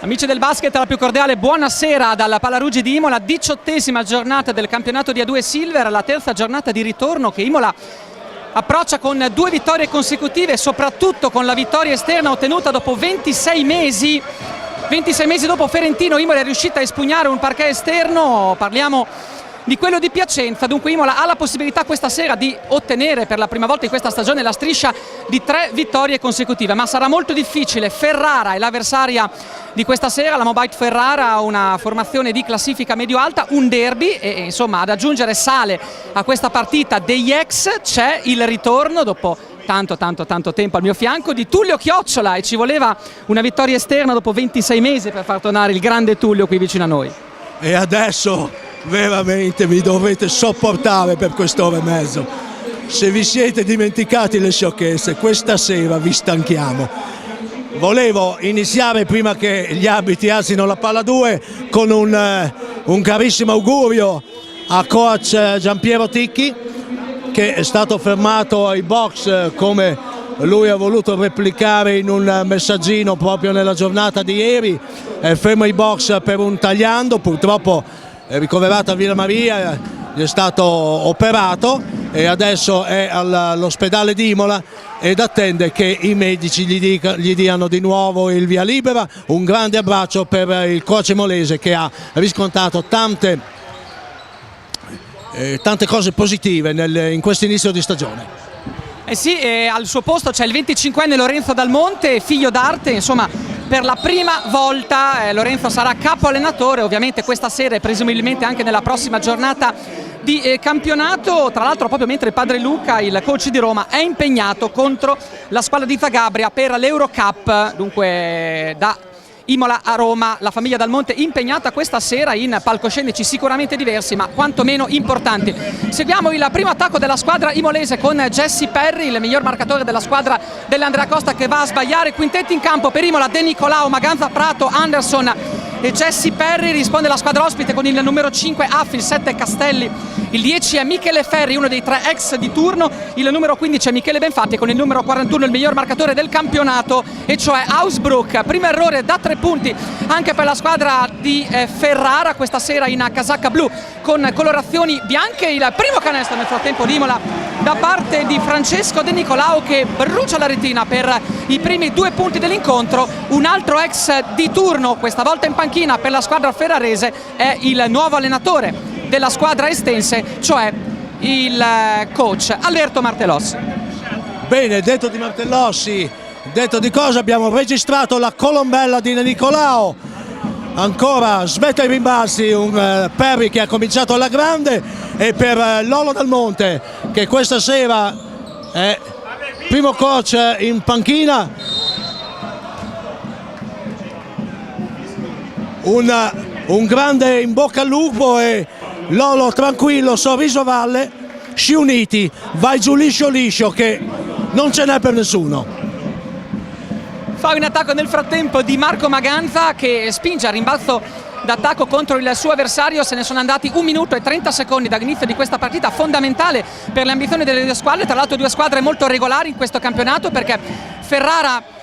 Amici del basket, la più cordiale buonasera dalla Pallaruggi di Imola, 18ª giornata del campionato di A2 Silver, la terza giornata di ritorno che Imola approccia con 2 vittorie consecutive, soprattutto con la vittoria esterna ottenuta dopo 26 mesi. 26 mesi dopo Ferentino, Imola è riuscita a espugnare un parquet esterno, parliamo di quello di Piacenza. Dunque Imola ha la possibilità questa sera di ottenere per la prima volta in questa stagione la striscia di 3 vittorie consecutive, ma sarà molto difficile. Ferrara è l'avversaria di questa sera, la Mobite Ferrara, una formazione di classifica medio-alta, un derby e insomma ad aggiungere sale a questa partita degli ex c'è il ritorno dopo tanto tempo al mio fianco di Tullio Chiocciola, e ci voleva una vittoria esterna dopo 26 mesi per far tornare il grande Tullio qui vicino a noi. E adesso veramente vi dovete sopportare per quest'ora e mezzo. Se vi siete dimenticati le sciocchezze, questa sera vi stanchiamo. Volevo iniziare, prima che gli arbitri alzino la palla 2, con un carissimo augurio a coach Giampiero Ticchi, che è stato fermato ai box come lui ha voluto replicare in un messaggino proprio nella giornata di ieri. È fermo ai box per un tagliando, purtroppo è ricoverato a Villa Maria, gli è stato operato e adesso è all'ospedale di Imola ed attende che i medici gli diano di nuovo il via libera. Un grande abbraccio per il coach imolese che ha riscontrato tante cose positive in questo inizio di stagione. Sì, al suo posto c'è il 25enne Lorenzo Dalmonte, figlio d'arte, insomma per la prima volta Lorenzo sarà capo allenatore, ovviamente questa sera e presumibilmente anche nella prossima giornata di campionato. Tra l'altro proprio mentre il padre Luca, il coach di Roma, è impegnato contro la squadra di Zagabria per l'Eurocup, dunque da Imola a Roma, la famiglia Dalmonte impegnata questa sera in palcoscenici sicuramente diversi ma quantomeno importanti. Seguiamo il primo attacco della squadra imolese con Jesse Perry, il miglior marcatore della squadra dell'Andrea Costa, che va a sbagliare. Quintetti in campo per Imola: De Nicolao, Maganza, Prato, Anderson e Jesse Perry. Risponde la squadra ospite con il numero 5 Affi, il 7 Castelli, il 10 è Michele Ferri, uno dei 3 ex di turno, il numero 15 è Michele Benfatti, con il numero 41 il miglior marcatore del campionato, e cioè Hausbrook. Primo errore da 3 punti anche per la squadra di Ferrara questa sera in casacca blu con colorazioni bianche. Il primo canestro nel frattempo di Imola da parte di Francesco De Nicolao, che brucia la retina per i primi 2 punti dell'incontro. Un altro ex di turno, questa volta in panchina per la squadra ferrarese, è il nuovo allenatore della squadra estense, cioè il coach Alberto Martellossi. Bene, detto di Martellossi, detto di cosa, abbiamo registrato la colombella di De Nicolao. Ancora smette i rimbalzi un Perry che ha cominciato alla grande, e per Lolo Dalmonte, che questa sera è primo coach in panchina, un grande in bocca al lupo. E Lolo tranquillo, sorriso valle, sci uniti, vai giù liscio che non ce n'è per nessuno. Fa un attacco nel frattempo di Marco Maganza, che spinge a rimbalzo d'attacco contro il suo avversario. Se ne sono andati 1 minuto e 30 secondi dall'inizio di questa partita fondamentale per le ambizioni delle 2 squadre, tra l'altro 2 squadre molto regolari in questo campionato, perché Ferrara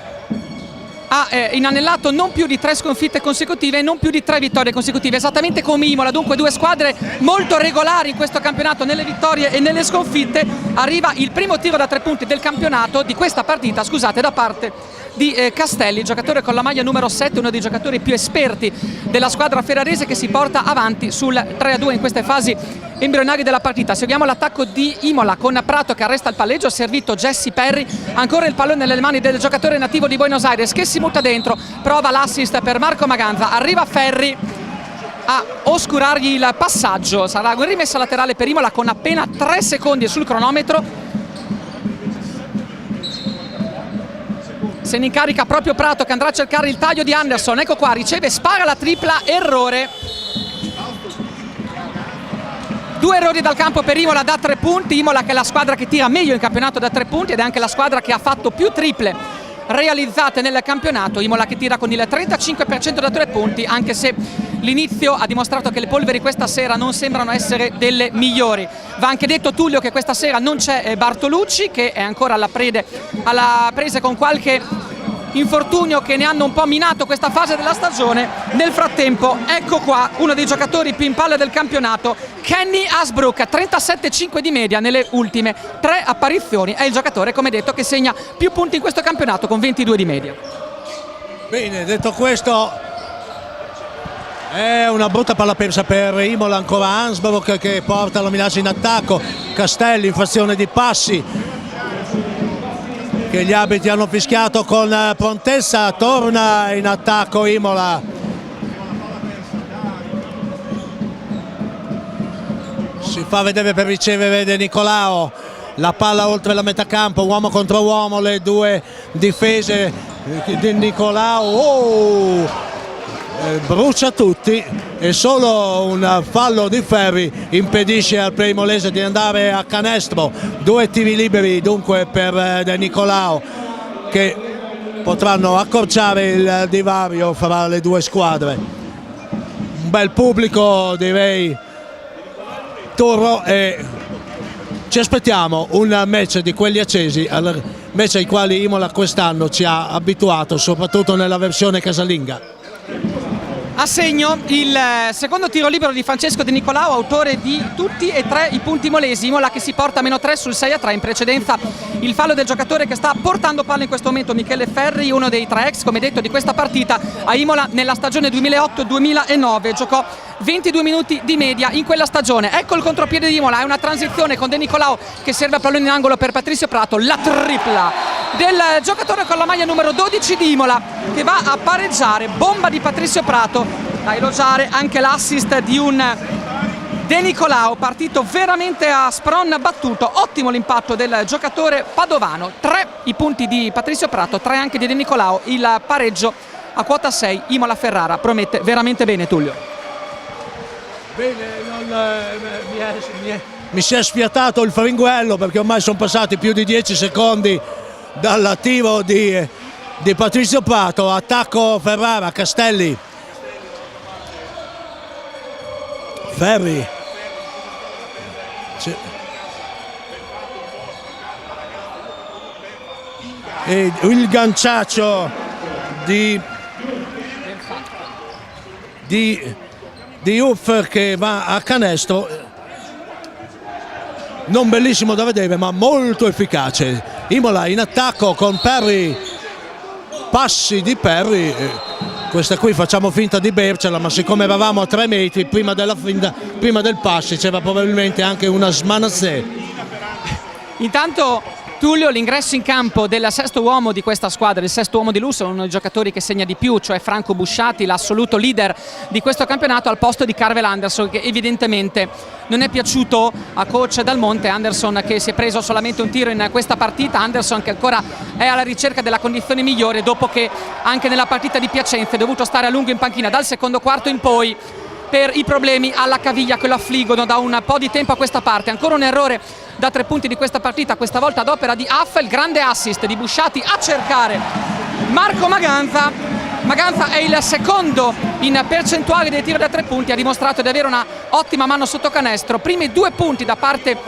ha inanellato non più di 3 sconfitte consecutive e non più di 3 vittorie consecutive, esattamente come Imola. Dunque 2 squadre molto regolari in questo campionato nelle vittorie e nelle sconfitte. Arriva il primo tiro da 3 punti del campionato, di questa partita, scusate, da parte di Castelli, giocatore con la maglia numero 7, uno dei giocatori più esperti della squadra ferrarese, che si porta avanti sul 3-2 in queste fasi embrionali della partita. Seguiamo l'attacco di Imola con Prato che arresta il palleggio, ha servito Jesse Perry, ancora il pallone nelle mani del giocatore nativo di Buenos Aires che si butta dentro, prova l'assist per Marco Maganza, arriva Ferri a oscurargli il passaggio. Sarà rimessa laterale per Imola con appena 3 secondi sul cronometro. Se ne incarica proprio Prato, che andrà a cercare il taglio di Anderson. Ecco qua, riceve, spara la tripla, errore. 2 errori dal campo per Imola da 3 punti. Imola che è la squadra che tira meglio in campionato da 3 punti ed è anche la squadra che ha fatto più triple realizzate nel campionato. Imola che tira con il 35% da 3 punti, anche se l'inizio ha dimostrato che le polveri questa sera non sembrano essere delle migliori. Va anche detto, Tullio, che questa sera non c'è Bartolucci, che è ancora alla prese con qualche infortunio che ne hanno un po' minato questa fase della stagione. Nel frattempo ecco qua uno dei giocatori più in palla del campionato, Kenny Hasbrook, 37,5 di media nelle ultime 3 apparizioni, è il giocatore, come detto, che segna più punti in questo campionato con 22 di media. Bene, detto questo, è una brutta palla persa per Imola, ancora Hasbrook che porta la minaccia in attacco, Castelli infrazione di passi che gli arbitri hanno fischiato con prontezza, torna in attacco Imola. Si fa vedere per ricevere De Nicolao, la palla oltre la metà campo, uomo contro uomo, le due difese. De Nicolao brucia tutti e solo un fallo di Ferri impedisce al play molese di andare a canestro. 2 tiri liberi dunque per De Nicolao che potranno accorciare il divario fra le due squadre. Un bel pubblico, direi, Turro, e ci aspettiamo un match di quelli accesi, match ai quali Imola quest'anno ci ha abituato, soprattutto nella versione casalinga. A segno il secondo tiro libero di Francesco De Nicolao, autore di tutti e 3 i punti molesi. Imola che si porta a -3 sul 6-3, in precedenza il fallo del giocatore che sta portando palla in questo momento, Michele Ferri, uno dei 3 ex, come detto, di questa partita a Imola nella stagione 2008-2009, giocò 22 minuti di media in quella stagione. Ecco il contropiede di Imola, è una transizione con De Nicolao che serve a pallone in angolo per Patrizio Prato, la tripla del giocatore con la maglia numero 12 di Imola che va a pareggiare, bomba di Patrizio Prato. Da elogiare anche l'assist di un De Nicolao, partito veramente a spron battuto, ottimo l'impatto del giocatore padovano. 3 i punti di Patrizio Prato, 3 anche di De Nicolao, il pareggio a quota 6 Imola-Ferrara promette veramente bene, Tullio. Bene, mi si è sfiatato il faringuello perché ormai sono passati più di 10 secondi dall'attivo di Patrizio Prato. Attacco Ferrara, Castelli, Ferri, e il ganciaccio di Uff che va a canestro, non bellissimo da vedere ma molto efficace. Imola in attacco con Perry, passi di Perry, questa qui facciamo finta di bercela, ma siccome eravamo a 3 metri prima del passo c'era probabilmente anche una smanazze. Intanto Tullio, l'ingresso in campo del sesto uomo di questa squadra, il sesto uomo di lusso, uno dei giocatori che segna di più, cioè Franco Busciati, l'assoluto leader di questo campionato, al posto di Carvel Anderson, che evidentemente non è piaciuto a coach Dal Monte. Anderson che si è preso solamente un tiro in questa partita, Anderson che ancora è alla ricerca della condizione migliore dopo che anche nella partita di Piacenza è dovuto stare a lungo in panchina dal secondo quarto in poi per i problemi alla caviglia che lo affliggono da un po' di tempo a questa parte. Ancora un errore da 3 punti di questa partita, questa volta ad opera di Aff, il grande assist di Busciati a cercare Marco Maganza. Maganza è il secondo in percentuale dei tiri da 3 punti, ha dimostrato di avere una ottima mano sotto canestro. Primi 2 punti da parte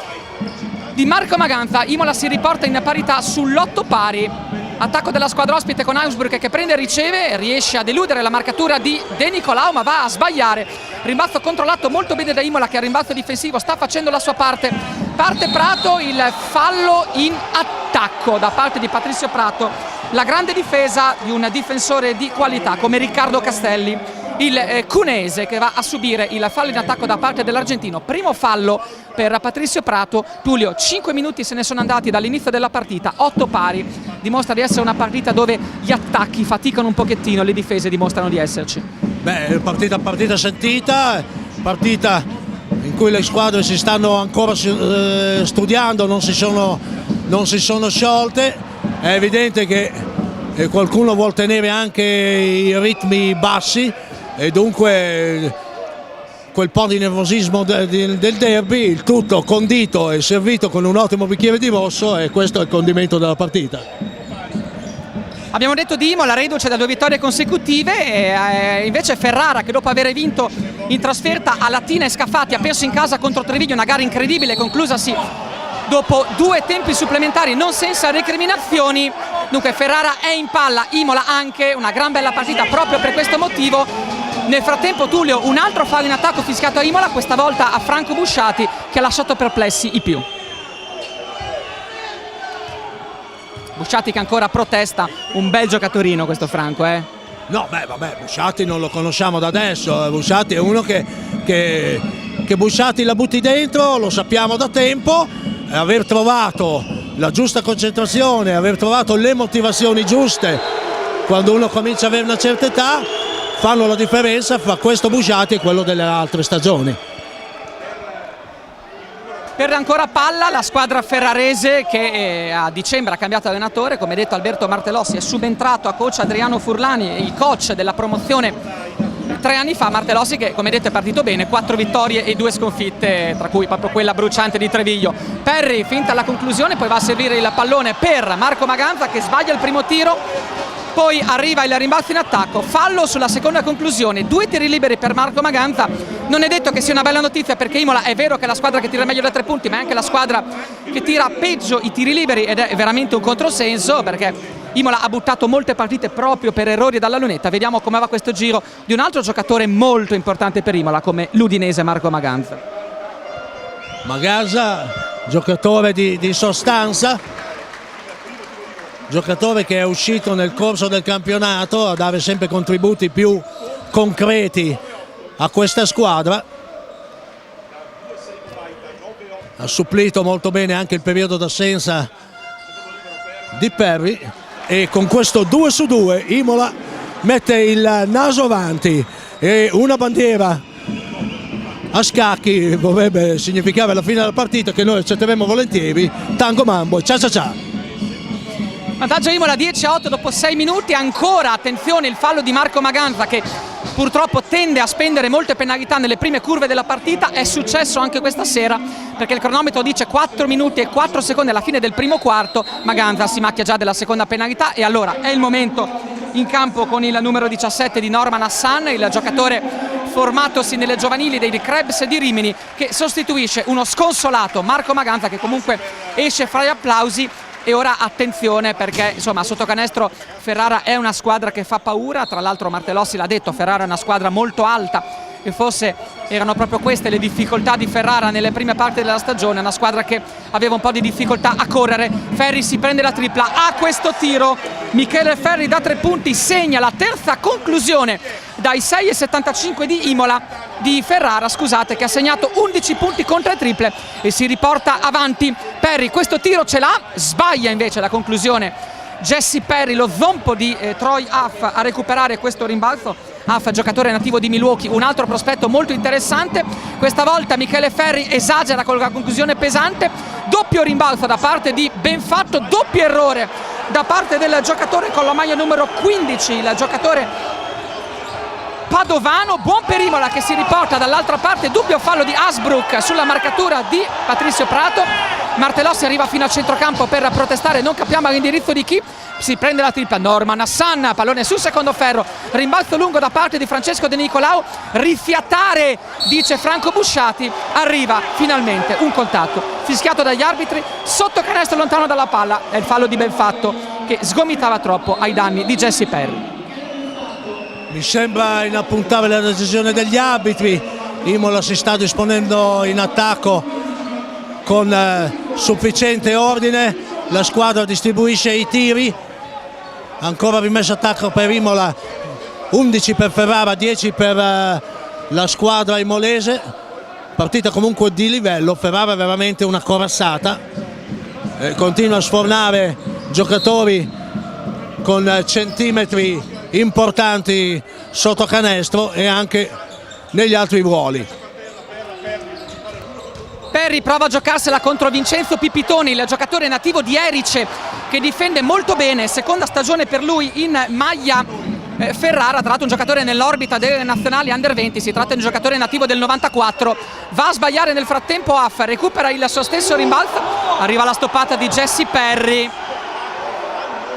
di Marco Maganza, Imola si riporta in parità sull'8 pari. Attacco della squadra ospite con Hasbrook che prende e riceve, riesce ad eludere la marcatura di De Nicolao ma va a sbagliare. Rimbalzo controllato molto bene da Imola che a rimbalzo difensivo sta facendo la sua parte. Parte Prato, il fallo in attacco da parte di Patrizio Prato. La grande difesa di un difensore di qualità come Riccardo Castelli, il cunese, che va a subire il fallo in attacco da parte dell'argentino. Primo fallo per Patrizio Prato. Tullio, 5 minuti se ne sono andati dall'inizio della partita, 8 pari. Dimostra di essere una partita dove gli attacchi faticano un pochettino, le difese dimostrano di esserci. Beh, partita sentita, partita in cui le squadre si stanno ancora studiando, non si sono sciolte. È evidente che qualcuno vuol tenere anche i ritmi bassi e dunque quel po' di nervosismo del derby, il tutto condito e servito con un ottimo bicchiere di rosso, e questo è il condimento della partita. Abbiamo detto di Imola, reduce da 2 vittorie consecutive, e invece Ferrara, che dopo aver vinto in trasferta a Latina e Scafati ha perso in casa contro Treviglio, una gara incredibile conclusasi dopo 2 tempi supplementari non senza recriminazioni. Dunque Ferrara è in palla, Imola anche, una gran bella partita proprio per questo motivo. Nel frattempo Tullio, un altro fallo in attacco fischiato a Imola, questa volta a Franco Busciati, che ha lasciato perplessi i più. Busciati che ancora protesta, un bel giocatorino questo Franco, No, beh, vabbè, Busciati non lo conosciamo da adesso, Busciati è uno che Busciati la butti dentro, lo sappiamo da tempo, aver trovato la giusta concentrazione, aver trovato le motivazioni giuste quando uno comincia ad avere una certa età, fanno la differenza fra questo Busciati e quello delle altre stagioni. Perde ancora palla la squadra ferrarese che a dicembre ha cambiato allenatore, come detto Alberto Martellossi è subentrato a coach Adriano Furlani, il coach della promozione 3 anni fa. Martellossi che come detto è partito bene, 4 vittorie e 2 sconfitte, tra cui proprio quella bruciante di Treviglio. Perri finta alla conclusione, poi va a servire il pallone per Marco Maganza che sbaglia il primo tiro. Poi arriva il rimbalzo in attacco, fallo sulla seconda conclusione, 2 tiri liberi per Marco Maganza. Non è detto che sia una bella notizia perché Imola è vero che è la squadra che tira meglio da 3 punti, ma è anche la squadra che tira peggio i tiri liberi ed è veramente un controsenso perché Imola ha buttato molte partite proprio per errori dalla lunetta. Vediamo come va questo giro di un altro giocatore molto importante per Imola come l'udinese Marco Maganza. Maganza, giocatore di sostanza, giocatore che è uscito nel corso del campionato a dare sempre contributi più concreti a questa squadra, ha supplito molto bene anche il periodo d'assenza di Perri e con questo 2-2 Imola mette il naso avanti e una bandiera a scacchi vorrebbe significare la fine della partita che noi accetteremo volentieri. Tango Mambo, ciao ciao ciao. Vantaggio Imola 10-8 dopo 6 minuti, ancora attenzione il fallo di Marco Maganza che purtroppo tende a spendere molte penalità nelle prime curve della partita. È successo anche questa sera perché il cronometro dice 4 minuti e 4 secondi alla fine del primo quarto. Maganza si macchia già della seconda penalità e allora è il momento in campo con il numero 17 di Norman Hassan, il giocatore formatosi nelle giovanili dei Krebs di Rimini, che sostituisce uno sconsolato Marco Maganza che comunque esce fra gli applausi. E ora attenzione perché insomma sotto canestro Ferrara è una squadra che fa paura, tra l'altro Martellossi l'ha detto, Ferrara è una squadra molto alta e forse erano proprio queste le difficoltà di Ferrara nelle prime parti della stagione, una squadra che aveva un po' di difficoltà a correre. Ferri si prende la tripla, a questo tiro Michele Ferri da 3 punti segna la terza conclusione dai 6,75 di Ferrara, scusate, che ha segnato 11 punti con 3 triple e si riporta avanti. Perri questo tiro ce l'ha, sbaglia invece la conclusione Jesse Perri, lo zompo di Troy Huff a recuperare questo rimbalzo. Huff, giocatore nativo di Milwaukee, un altro prospetto molto interessante. Questa volta Michele Ferri esagera con la conclusione pesante, doppio rimbalzo da parte di Benfatto, doppio errore da parte del giocatore con la maglia numero 15, il giocatore padovano. Buon per Imola che si riporta dall'altra parte, dubbio fallo di Hasbrook sulla marcatura di Patrizio Prato. Martellossi arriva fino al centrocampo per protestare, non capiamo l'indirizzo di chi. Si prende la tripla Norman Hassan, pallone sul secondo ferro, rimbalzo lungo da parte di Francesco De Nicolao, rifiatare dice Franco Busciati, arriva finalmente un contatto fischiato dagli arbitri sotto canestro lontano dalla palla, è il fallo di Benfatto che sgomitava troppo ai danni di Jesse Perri. Mi sembra inappuntabile la decisione degli arbitri. Imola si sta disponendo in attacco con sufficiente ordine, la squadra distribuisce i tiri, ancora rimesso attacco per Imola, 11 per Ferrara, 10 per la squadra imolese. Partita comunque di livello, Ferrara è veramente una corazzata, continua a sfornare giocatori con centimetri importanti sotto canestro e anche negli altri ruoli. Perri prova a giocarsela contro Vincenzo Pipitoni, il giocatore nativo di Erice che difende molto bene, seconda stagione per lui in maglia Ferrara, tra l'altro un giocatore nell'orbita delle nazionali under 20, si tratta di un giocatore nativo del 94, va a sbagliare nel frattempo Huff, recupera il suo stesso rimbalzo, arriva la stoppata di Jesse Perri.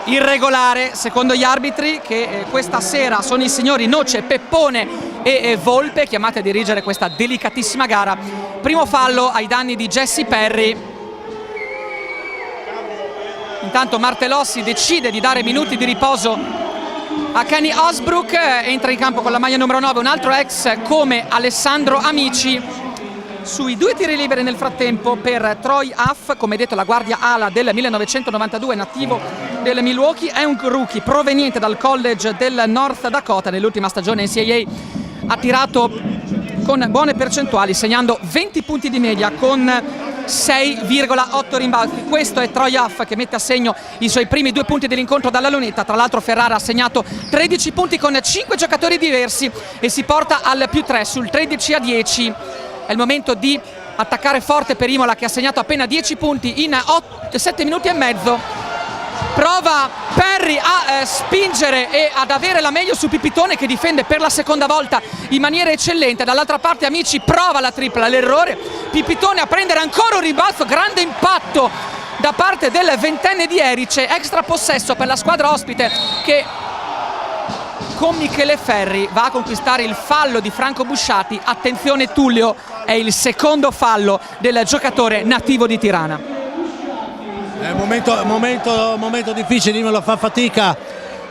Irregolare secondo gli arbitri che questa sera sono i signori Noce, Peppone e Volpe, chiamati a dirigere questa delicatissima gara. Primo fallo ai danni di Jesse Perri. Intanto Martelossi decide di dare minuti di riposo a Kenny Osbrook, entra in campo con la maglia numero 9 un altro ex come Alessandro Amici. Sui 2 tiri liberi nel frattempo per Troy Huff, come detto la guardia ala del 1992, nativo del Milwaukee, è un rookie proveniente dal college del North Dakota. Nell'ultima stagione NCAA ha tirato con buone percentuali, segnando 20 punti di media con 6,8 rimbalzi. Questo è Troy Huff che mette a segno i suoi primi 2 punti dell'incontro dalla lunetta. Tra l'altro Ferrara ha segnato 13 punti con 5 giocatori diversi e si porta al +3 sul 13-10. È il momento di attaccare forte per Imola, che ha segnato appena 10 punti in 7 minuti e mezzo. Prova Perry a spingere e ad avere la meglio su Pipitone, che difende per la seconda volta in maniera eccellente. Dall'altra parte Amici prova la tripla, l'errore. Pipitone a prendere ancora un rimbalzo, grande impatto da parte del ventenne di Erice. Extra possesso per la squadra ospite, che con Michele Ferri va a conquistare il fallo di Franco Busciati. Attenzione Tullio, è il secondo fallo del giocatore nativo di Tirana. È un momento difficile, Imola fa fatica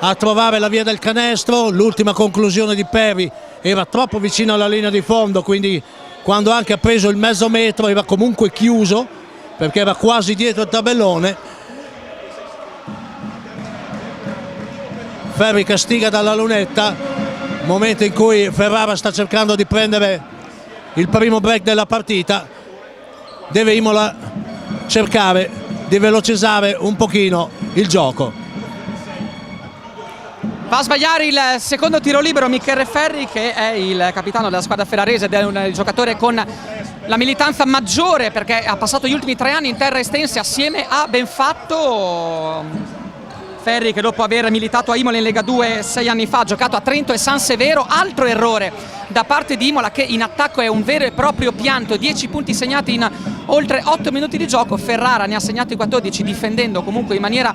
a trovare la via del canestro. L'ultima conclusione di Perry era troppo vicino alla linea di fondo, quindi quando anche ha preso il mezzo metro era comunque chiuso perché era quasi dietro il tabellone. Ferri castiga dalla lunetta, momento in cui Ferrara sta cercando di prendere il primo break della partita. Deve Imola cercare di velocizzare un pochino il gioco. Va a sbagliare il secondo tiro libero Michele Ferri, che è il capitano della squadra ferrarese ed è un giocatore con la militanza maggiore, perché ha passato gli ultimi 3 anni in terre estense assieme a Benfatto. Ferri, che dopo aver militato a Imola in Lega 2 6 anni fa, ha giocato a Trento e San Severo. Altro errore da parte di Imola, che in attacco è un vero e proprio pianto. 10 punti segnati in oltre 8 minuti di gioco. Ferrara ne ha segnati 14, difendendo comunque in maniera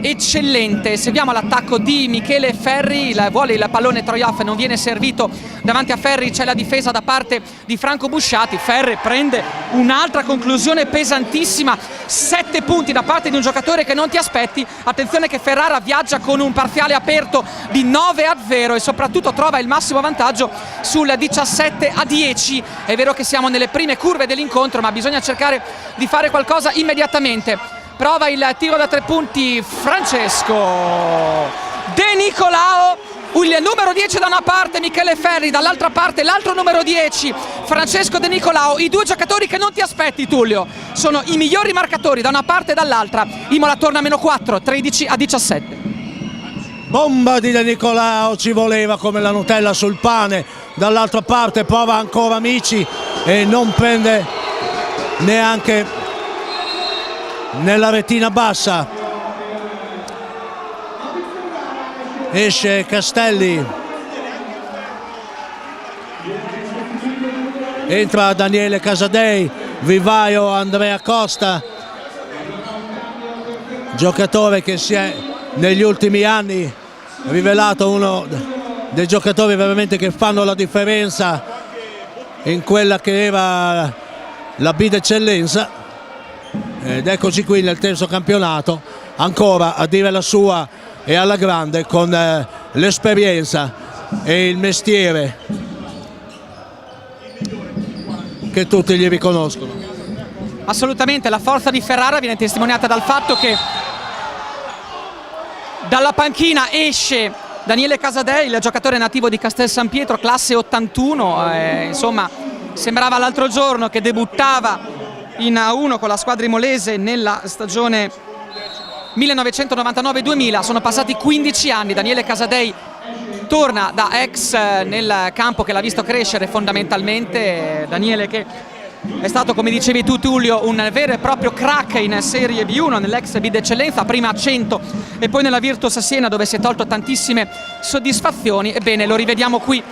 eccellente. Seguiamo l'attacco di Michele Ferri, vuole il pallone Troy Huff, non viene servito. Davanti a Ferri c'è la difesa da parte di Franco Busciati. Ferri prende un'altra conclusione pesantissima, 7 punti da parte di un giocatore che non ti aspetti. Attenzione che Ferrara viaggia con un parziale aperto di 9-0 e soprattutto trova il massimo vantaggio sul 17-10. È vero che siamo nelle prime curve dell'incontro, ma bisogna cercare di fare qualcosa immediatamente. Prova il tiro da 3 punti Francesco De Nicolao, il numero 10 da una parte, Michele Ferri dall'altra parte, l'altro numero 10 Francesco De Nicolao. I 2 giocatori che non ti aspetti, Tullio, sono i migliori marcatori da una parte e dall'altra. Imola torna a -4, 13-17. Bomba di De Nicolao, ci voleva come la Nutella sul pane. Dall'altra parte prova ancora Amici e non prende neanche nella retina bassa. Esce Castelli, entra Daniele Casadei, vivaio Andrea Costa, giocatore che si è negli ultimi anni rivelato uno dei giocatori veramente che fanno la differenza in quella che era la B d'eccellenza, ed eccoci qui nel terzo campionato ancora a dire la sua e alla grande, con l'esperienza e il mestiere che tutti gli riconoscono. Assolutamente, la forza di Ferrara viene testimoniata dal fatto che dalla panchina esce Daniele Casadei, il giocatore nativo di Castel San Pietro, classe 81, insomma sembrava l'altro giorno che debuttava in A1 con la squadra imolese nella stagione 1999-2000. Sono passati 15 anni, Daniele Casadei torna da ex nel campo che l'ha visto crescere fondamentalmente. Daniele che è stato, come dicevi tu Tullio, un vero e proprio crack in Serie B1 nell'ex B d'eccellenza, prima a Cento e poi nella Virtus Siena, dove si è tolto tantissime soddisfazioni. Ebbene, lo rivediamo qui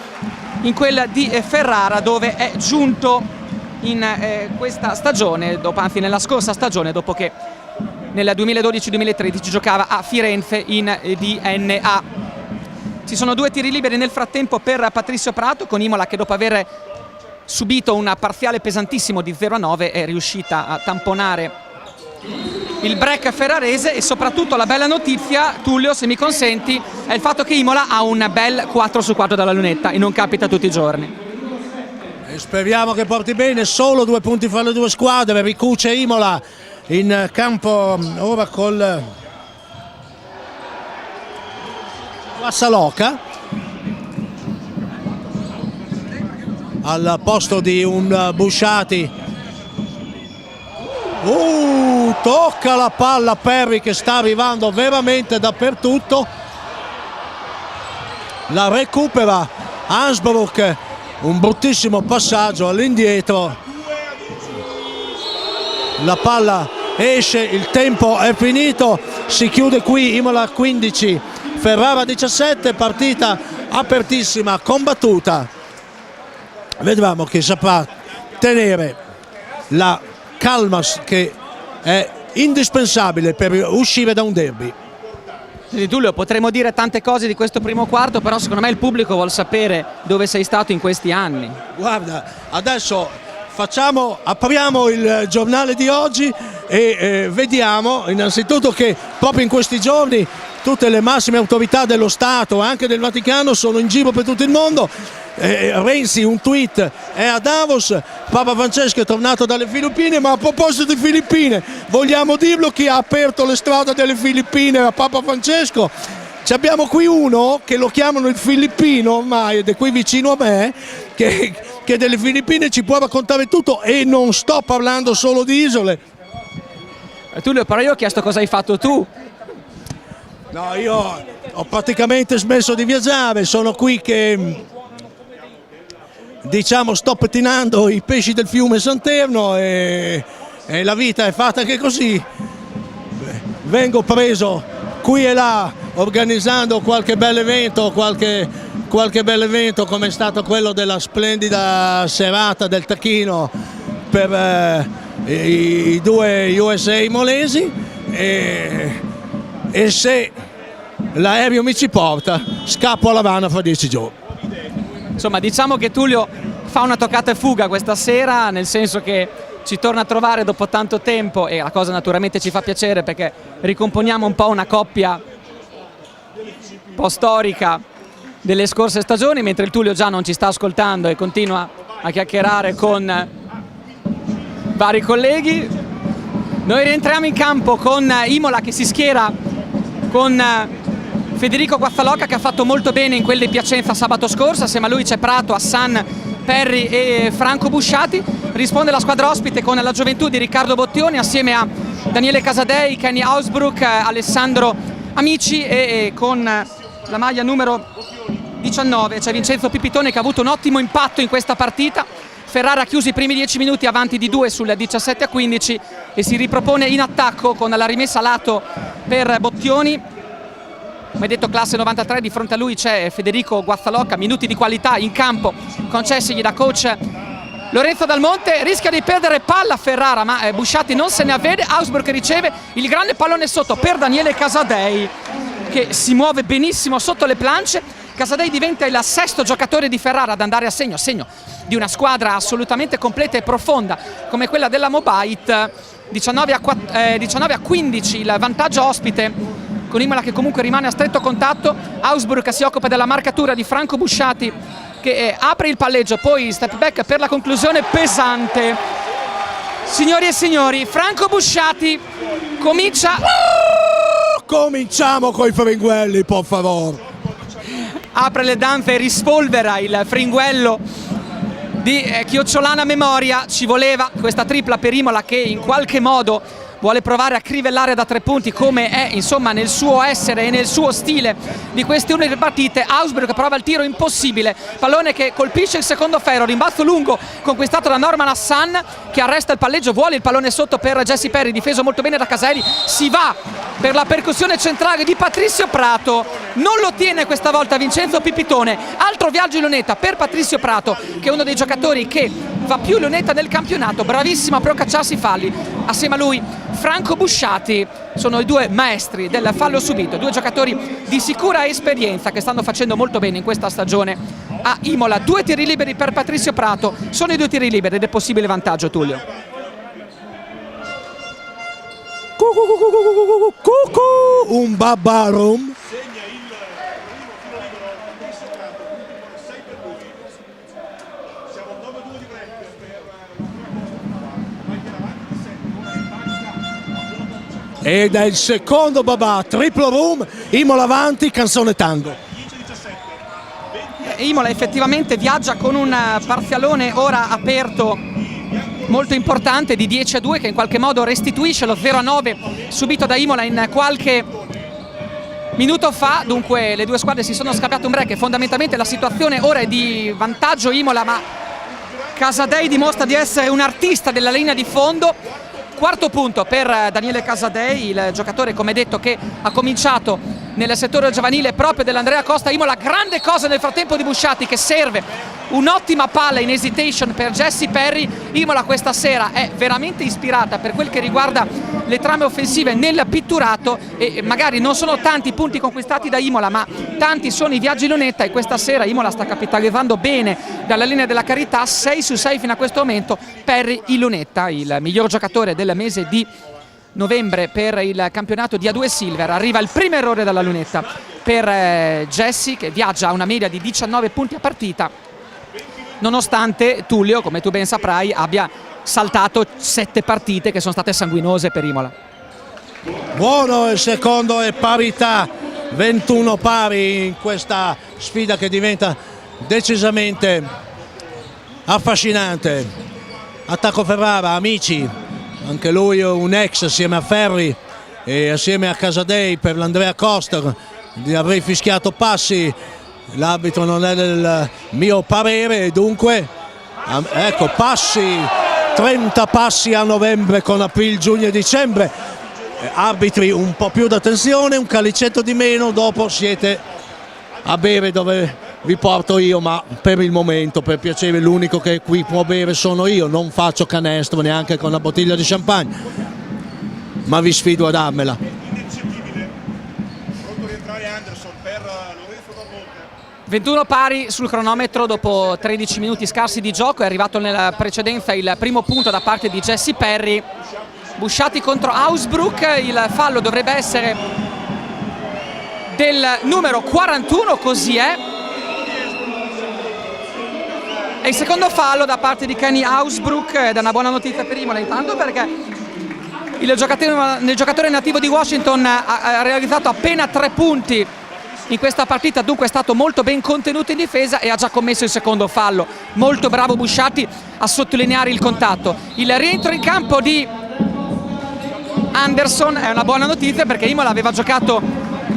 in quella di Ferrara, dove è giunto in questa stagione, anzi nella scorsa stagione, dopo che nel 2012-2013 giocava a Firenze in DNA. Ci sono 2 tiri liberi nel frattempo per Patrizio Prato, con Imola che dopo aver subito un parziale pesantissimo di 0-9 è riuscita a tamponare il break ferrarese, e soprattutto la bella notizia, Tullio, se mi consenti, è il fatto che Imola ha un bel 4/4 dalla lunetta e non capita tutti i giorni. E speriamo che porti bene, solo 2 punti fra le due squadre. Ricuce Imola in campo ora col Guazzaloca al posto di un Busciati. Tocca la palla Perry, che sta arrivando veramente dappertutto, la recupera Hansbrook, un bruttissimo passaggio all'indietro, la palla esce, il tempo è finito, si chiude qui Imola 15 Ferrara 17, partita apertissima, combattuta. Vedremo che saprà tenere la calma che è indispensabile per uscire da un derby. Tullio, potremmo dire tante cose di questo primo quarto, però secondo me il pubblico vuol sapere dove sei stato in questi anni. Guarda, adesso apriamo il giornale di oggi e vediamo innanzitutto che proprio in questi giorni tutte le massime autorità dello Stato, anche del Vaticano, sono in giro per tutto il mondo. Renzi, un tweet, è a Davos, Papa Francesco è tornato dalle Filippine, ma a proposito di Filippine, vogliamo dirlo chi ha aperto le strade delle Filippine a Papa Francesco? Ci abbiamo qui uno che lo chiamano il Filippino ormai, ed è qui vicino a me, che delle Filippine ci può raccontare tutto, e non sto parlando solo di isole. Tullio, però io ho chiesto cosa hai fatto tu. No, io ho praticamente smesso di viaggiare, sono qui che diciamo sto pettinando i pesci del fiume Santerno e la vita è fatta che così. Vengo preso qui e là organizzando qualche bel evento, qualche bel evento come è stato quello della splendida serata del tacchino per i 2 USA molesi, e se l'aereo mi ci porta scappo a L'Avana fra 10 giorni. Insomma, diciamo che Tullio fa una toccata e fuga questa sera, nel senso che ci torna a trovare dopo tanto tempo, e la cosa naturalmente ci fa piacere perché ricomponiamo un po' una coppia un po' storica delle scorse stagioni, mentre il Tullio già non ci sta ascoltando e continua a chiacchierare con vari colleghi. Noi rientriamo in campo con Imola che si schiera con Federico Guazzaloca, che ha fatto molto bene in quel di Piacenza sabato scorso. Assieme a lui c'è Prato, Hassan, Perry e Franco Busciati. Risponde la squadra ospite con la gioventù di Riccardo Bottioni assieme a Daniele Casadei, Kenny Hausbrook, Alessandro Amici, e con la maglia numero 19 c'è Vincenzo Pipitone, che ha avuto un ottimo impatto in questa partita. Ferrara ha chiuso i primi 10 minuti avanti di 2 sul 17-15 e si ripropone in attacco con la rimessa a lato per Bottioni. Come detto, classe 93, di fronte a lui c'è Federico Guazzaloca, minuti di qualità in campo concessigli da coach Lorenzo Dal Monte. Rischia di perdere palla Ferrara, ma Busciati non se ne avvede. Hausbrook riceve il grande pallone sotto per Daniele Casadei, che si muove benissimo sotto le planche. Casadei diventa il 6º giocatore di Ferrara ad andare a segno di una squadra assolutamente completa e profonda come quella della Mobite. 19-15 il vantaggio ospite, con Imola che comunque rimane a stretto contatto. Hausbrook si occupa della marcatura di Franco Busciati, che apre il palleggio, poi step back per la conclusione pesante. Signori e signori, Franco Busciati cominciamo coi fringuelli, per favore. Apre le danze e rispolvera il fringuello di Chiocciolana memoria. Ci voleva questa tripla per Imola, che in qualche modo vuole provare a crivellare da 3 punti, come è insomma nel suo essere e nel suo stile di queste uniche partite. Hausbrook prova il tiro impossibile, pallone che colpisce il secondo ferro, rimbalzo lungo conquistato da Norman Hassan, che arresta il palleggio, vuole il pallone sotto per Jesse Perry, difeso molto bene da Caselli. Si va per la percussione centrale di Patrizio Prato, non lo tiene questa volta Vincenzo Pipitone. Altro viaggio in lunetta per Patrizio Prato, che è uno dei giocatori che va più in lunetta nel campionato, bravissimo a procacciarsi i falli. Assieme a lui Franco Busciati, sono i 2 maestri del fallo subito, 2 giocatori di sicura esperienza che stanno facendo molto bene in questa stagione a Imola. 2 tiri liberi per Patrizio Prato, sono i 2 tiri liberi ed è possibile vantaggio, Tullio. un babbarum. Ed è il secondo babà, triplo room, Imola avanti, canzone tango. Imola effettivamente viaggia con un parzialone ora aperto molto importante di 10-2 che in qualche modo restituisce lo 0-9 subito da Imola in qualche minuto fa. Dunque le due squadre si sono scambiate un break e fondamentalmente la situazione ora è di vantaggio Imola, ma Casadei dimostra di essere un artista della linea di fondo. Quarto punto per Daniele Casadei, il giocatore come detto che ha cominciato nel settore giovanile proprio dell'Andrea Costa. Imola, grande cosa nel frattempo di Busciati che serve un'ottima palla in hesitation per Jesse Perry. Imola questa sera è veramente ispirata per quel che riguarda le trame offensive nel pitturato e magari non sono tanti i punti conquistati da Imola, ma tanti sono i viaggi lunetta e questa sera Imola sta capitalizzando bene dalla linea della carità. 6 su 6 fino a questo momento. Perry in lunetta, il miglior giocatore del mese di novembre per il campionato di A2 Silver. Arriva il primo errore dalla lunetta per Jesse che viaggia a una media di 19 punti a partita, nonostante Tullio, come tu ben saprai, abbia saltato 7 partite che sono state sanguinose per Imola. Buono, il secondo è parità, 21 pari in questa sfida che diventa decisamente affascinante. Attacco Ferrara, amici, anche lui un ex assieme a Ferri e assieme a Casadei per l'Andrea Costa. Avrei fischiato passi, l'arbitro non è del mio parere e dunque ecco passi, 30 passi a novembre con aprile, giugno e dicembre. Arbitri un po' più d'attenzione, un calicetto di meno, dopo siete a bere dove vi porto io, ma per il momento, per piacere, l'unico che qui può bere sono io, non faccio canestro neanche con una bottiglia di champagne, ma vi sfido a darmela. 21 pari sul cronometro dopo 13 minuti scarsi di gioco. È arrivato nella precedenza il primo punto da parte di Jesse Perry. Busciati contro Hausbrook, il fallo dovrebbe essere del numero 41, così è. E il secondo fallo da parte di Kenny Hausbrook ed è una buona notizia per Imola intanto, perché il giocatore nativo di Washington ha realizzato appena 3 punti in questa partita, dunque è stato molto ben contenuto in difesa e ha già commesso il secondo fallo. Molto bravo Busciati a sottolineare il contatto. Il rientro in campo di Anderson è una buona notizia, perché Imola aveva giocato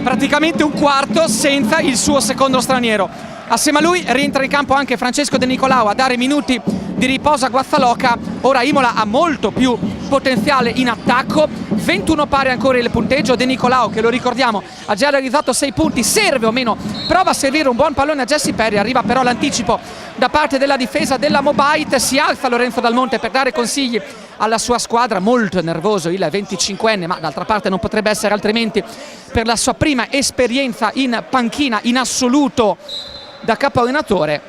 praticamente un quarto senza il suo secondo straniero. Assieme a lui rientra in campo anche Francesco De Nicolao a dare minuti di riposo a Guazzaloca. Ora Imola ha molto più potenziale in attacco. 21 pari ancora il punteggio. De Nicolao, che lo ricordiamo, ha già realizzato 6 punti, serve o meno, prova a servire un buon pallone a Jesse Perry. Arriva però l'anticipo da parte della difesa della Mobite. Si alza Lorenzo Dal Monte per dare consigli alla sua squadra. Molto nervoso il 25enne, ma d'altra parte non potrebbe essere altrimenti per la sua prima esperienza in panchina in assoluto da capo allenatore.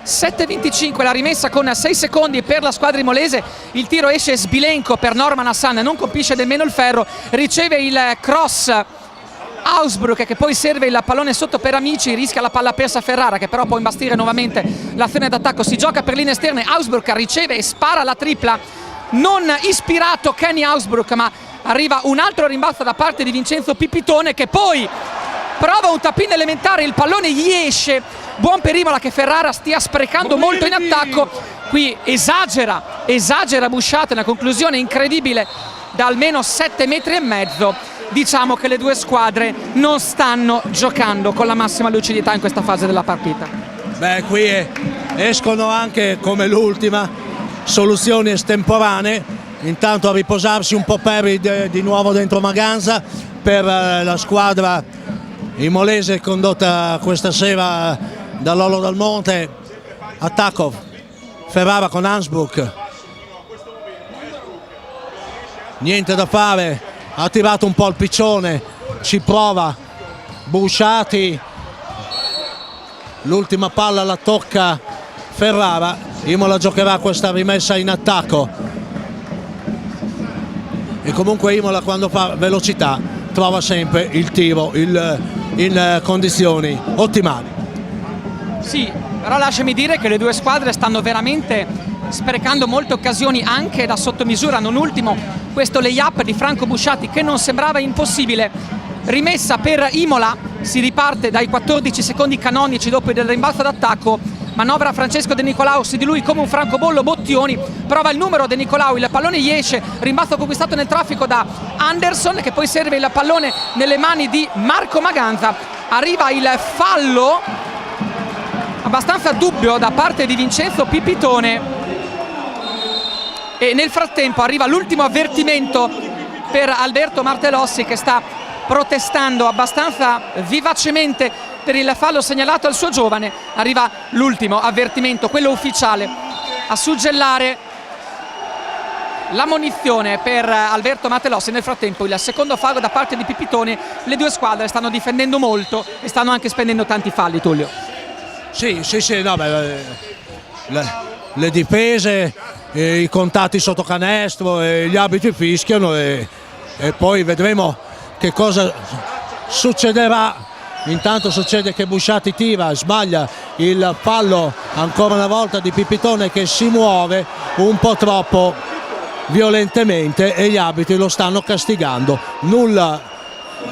7:25 la rimessa con 6 secondi per la squadra imolese. Il tiro esce sbilenco per Norman Hassan, non colpisce nemmeno il ferro, riceve il cross Hausbrook che poi serve il pallone sotto per Amici, rischia la palla persa Ferrara che però può imbastire nuovamente l'azione d'attacco. Si gioca per linee esterne, Hausbrook riceve e spara la tripla. Non ispirato Kenny Hausbrook, ma arriva un altro rimbalzo da parte di Vincenzo Pipitone che poi prova un tap-in elementare, il pallone gli esce. Buon per Imola che Ferrara stia sprecando molto in attacco. Qui esagera Busciati, una conclusione incredibile da almeno 7,5 metri. Diciamo che le due squadre non stanno giocando con la massima lucidità in questa fase della partita. Beh, qui escono anche, come l'ultima, soluzioni estemporanee. Intanto a riposarsi un po' Perry di nuovo dentro Maganza per la squadra imolese condotta questa sera da Lolo Dal Monte. Attacco Ferrara con Hausbrook, niente da fare, ha tirato un po' il piccione, ci prova Busciati, l'ultima palla la tocca Ferrara. Imola giocherà questa rimessa in attacco. e comunque Imola quando fa velocità trova sempre il tiro in condizioni ottimali. Sì, però lasciami dire che le due squadre stanno veramente sprecando molte occasioni anche da sottomisura, non ultimo questo lay-up di Franco Busciati che non sembrava impossibile. Rimessa per Imola, si riparte dai 14 secondi canonici dopo il rimbalzo d'attacco, manovra Francesco De Nicolau, su di lui come un francobollo Bottioni, prova il numero De Nicolau, il pallone gli esce, rimbalzo conquistato nel traffico da Anderson che poi serve il pallone nelle mani di Marco Maganza, arriva il fallo abbastanza dubbio da parte di Vincenzo Pipitone e nel frattempo arriva l'ultimo avvertimento per Alberto Martelossi che sta protestando abbastanza vivacemente per il fallo segnalato al suo giovane. Arriva l'ultimo avvertimento, quello ufficiale, a suggellare la munizione per Alberto Martelossi. Nel frattempo il secondo fallo da parte di Pipitone. Le due squadre stanno difendendo molto e stanno anche spendendo tanti falli, Tullio. Sì, no, le difese, i contatti sotto canestro, gli arbitri fischiano e poi vedremo che cosa succederà. Intanto succede che Busciati tira, sbaglia il fallo ancora una volta di Pipitone che si muove un po' troppo violentemente e gli arbitri lo stanno castigando. Nulla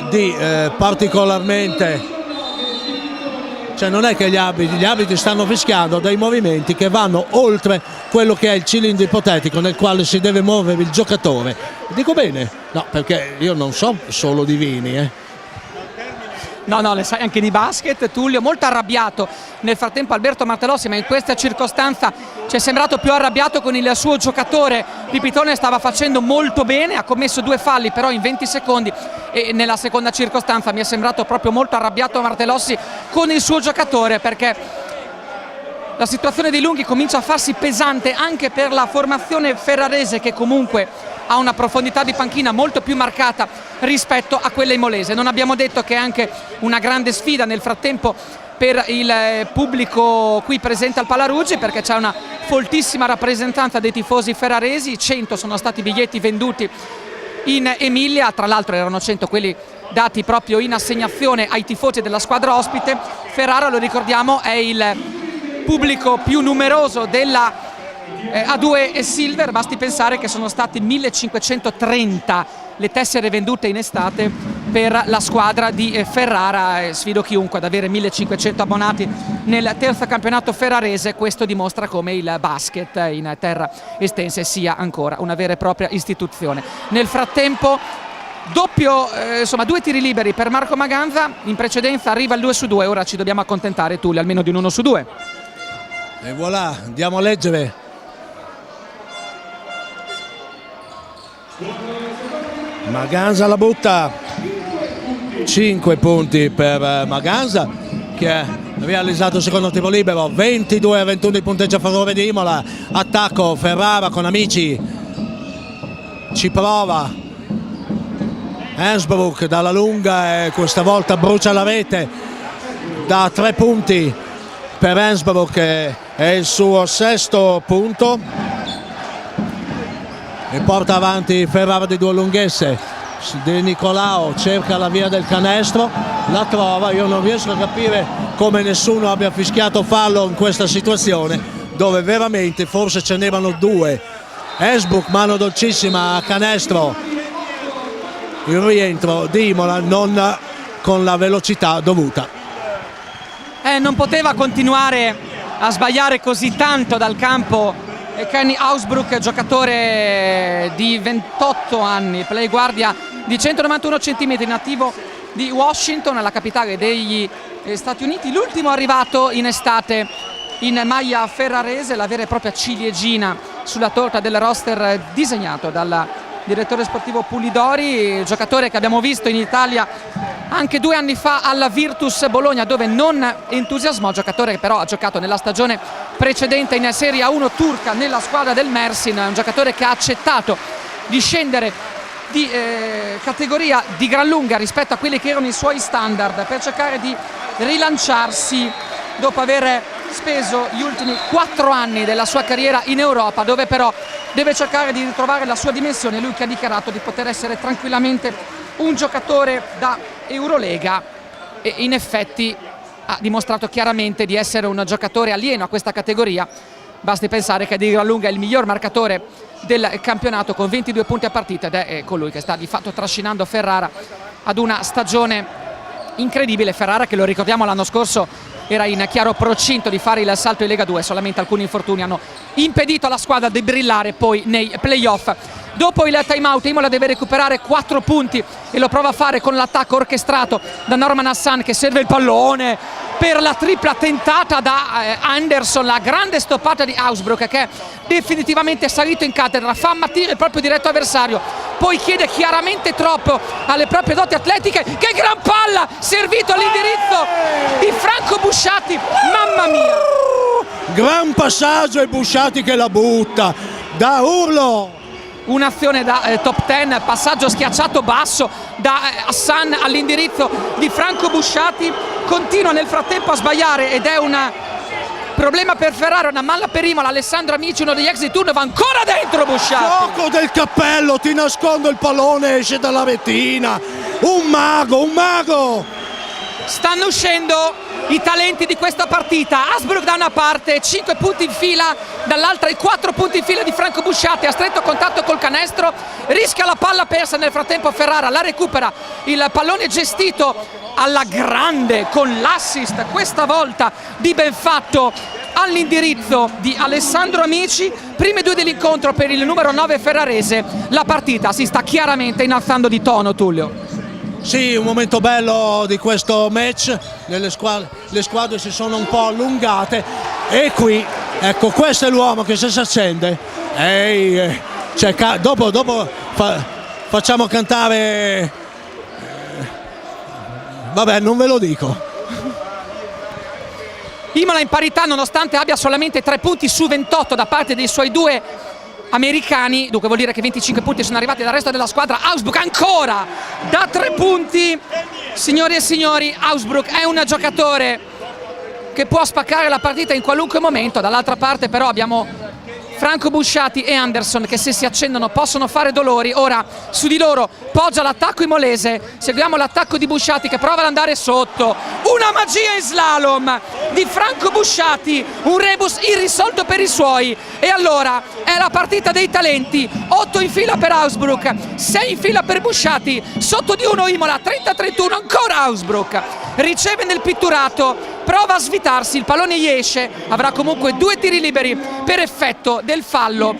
di particolarmente, cioè non è che gli arbitri stanno fischiando dei movimenti che vanno oltre quello che è il cilindro ipotetico nel quale si deve muovere il giocatore. Dico bene? No, perché io non so solo di vini, No, le sai anche di basket, Tullio, molto arrabbiato nel frattempo Alberto Martelossi, ma in questa circostanza ci è sembrato più arrabbiato con il suo giocatore. Pipitone stava facendo molto bene, ha commesso 2 falli però in 20 secondi e nella seconda circostanza mi è sembrato proprio molto arrabbiato Martelossi con il suo giocatore, perché la situazione dei lunghi comincia a farsi pesante anche per la formazione ferrarese che comunque ha una profondità di panchina molto più marcata rispetto a quella imolese. Non abbiamo detto che è anche una grande sfida nel frattempo per il pubblico qui presente al Palaruggi, perché c'è una foltissima rappresentanza dei tifosi ferraresi. 100 sono stati i biglietti venduti in Emilia, tra l'altro erano 100 quelli dati proprio in assegnazione ai tifosi della squadra ospite. Ferrara, lo ricordiamo, è il pubblico più numeroso della A2 e Silver, basti pensare che sono stati 1530 le tessere vendute in estate per la squadra di Ferrara. Sfido chiunque ad avere 1500 abbonati nel terzo campionato ferrarese. Questo dimostra come il basket in terra estense sia ancora una vera e propria istituzione. Nel frattempo insomma 2 tiri liberi per Marco Maganza, in precedenza arriva il 2-2, ora ci dobbiamo accontentare, Tullio, almeno di un 1-2. E voilà, andiamo a leggere. Maganza la butta, 5 punti per Maganza che ha realizzato il secondo tiro libero, 22-21 il punteggio a favore di Imola. Attacco Ferrara con Amici, ci prova Hensbrook dalla lunga e questa volta brucia la rete da 3 punti per Hensbrook, è il suo 6° punto e porta avanti Ferrara di 2 lunghezze. De Nicolau cerca la via del canestro, la trova. Io non riesco a capire come nessuno abbia fischiato fallo in questa situazione dove veramente forse ce n'erano 2. Hensbrook, mano dolcissima a canestro, il rientro di Imola non con la velocità dovuta. Non poteva continuare a sbagliare così tanto dal campo Kenny Hausbrook, giocatore di 28 anni, play guardia di 191 cm, nativo di Washington, la capitale degli Stati Uniti, l'ultimo arrivato in estate in maglia ferrarese, la vera e propria ciliegina sulla torta del roster disegnato dal direttore sportivo Pulidori, giocatore che abbiamo visto in Italia anche 2 anni fa alla Virtus Bologna dove non entusiasmò, giocatore che però ha giocato nella stagione precedente in Serie A1 turca nella squadra del Mersin, un giocatore che ha accettato di scendere di categoria di gran lunga rispetto a quelli che erano i suoi standard per cercare di rilanciarsi dopo aver speso gli ultimi 4 anni della sua carriera in Europa, dove però deve cercare di ritrovare la sua dimensione, lui che ha dichiarato di poter essere tranquillamente un giocatore da Eurolega e in effetti ha dimostrato chiaramente di essere un giocatore alieno a questa categoria. Basti pensare che di gran lunga è il miglior marcatore del campionato con 22 punti a partita ed è colui che sta di fatto trascinando Ferrara ad una stagione incredibile. Ferrara, che lo ricordiamo l'anno scorso era in chiaro procinto di fare il salto in Lega 2, solamente alcuni infortuni hanno impedito alla squadra di brillare poi nei playoff. Dopo il time out Imola deve recuperare 4 punti e lo prova a fare con l'attacco orchestrato da Norman Hassan, che serve il pallone per la tripla tentata da Anderson, la grande stoppata di Ausbrook che è definitivamente salito in cattedra, fa ammattire il proprio diretto avversario, poi chiede chiaramente troppo alle proprie doti atletiche. Che gran palla, servito all'indirizzo di Franco Busciatti, mamma mia! Gran passaggio e Busciatti che la butta da urlo. Un'azione da top 10, passaggio schiacciato basso da Hassan all'indirizzo di Franco Busciatti, continua nel frattempo a sbagliare ed è un problema per Ferrara, una malla per Imola. Alessandro Amici, uno degli ex di turno, va ancora dentro Busciatti. Gioco del cappello, ti nascondo il pallone, esce dalla retina. Un mago, un mago. Stanno uscendo i talenti di questa partita. Ausbrook da una parte, 5 punti in fila, dall'altra i 4 punti in fila di Franco Busciatti, a stretto contatto col canestro, rischia la palla persa. Nel frattempo Ferrara la recupera, il pallone gestito alla grande con l'assist questa volta di Benfatto all'indirizzo di Alessandro Amici. Prime 2 dell'incontro per il numero 9 ferrarese. La partita si sta chiaramente innalzando di tono, Tullio. Sì, un momento bello di questo match, le squadre si sono un po' allungate e qui, ecco, questo è l'uomo che se si accende. Dopo facciamo cantare, vabbè, non ve lo dico. Imola in parità nonostante abbia solamente 3 punti su 28 da parte dei suoi 2 americani, dunque vuol dire che 25 punti sono arrivati dal resto della squadra. Ausbrook ancora da 3 punti. Signori e signori, Ausbrook è un giocatore che può spaccare la partita in qualunque momento. Dall'altra parte però abbiamo Franco Busciatti e Anderson che, se si accendono, possono fare dolori. Ora su di loro poggia l'attacco imolese. Seguiamo l'attacco di Busciatti che prova ad andare sotto. Una magia in slalom di Franco Busciatti, un rebus irrisolto per i suoi. E allora è la partita dei talenti. 8 in fila per Ausbrook, 6 in fila per Busciatti. Sotto di uno Imola, 30-31, ancora Ausbrook. Riceve nel pitturato, prova a svitarsi, il pallone gli esce. Avrà comunque 2 tiri liberi per effetto del fallo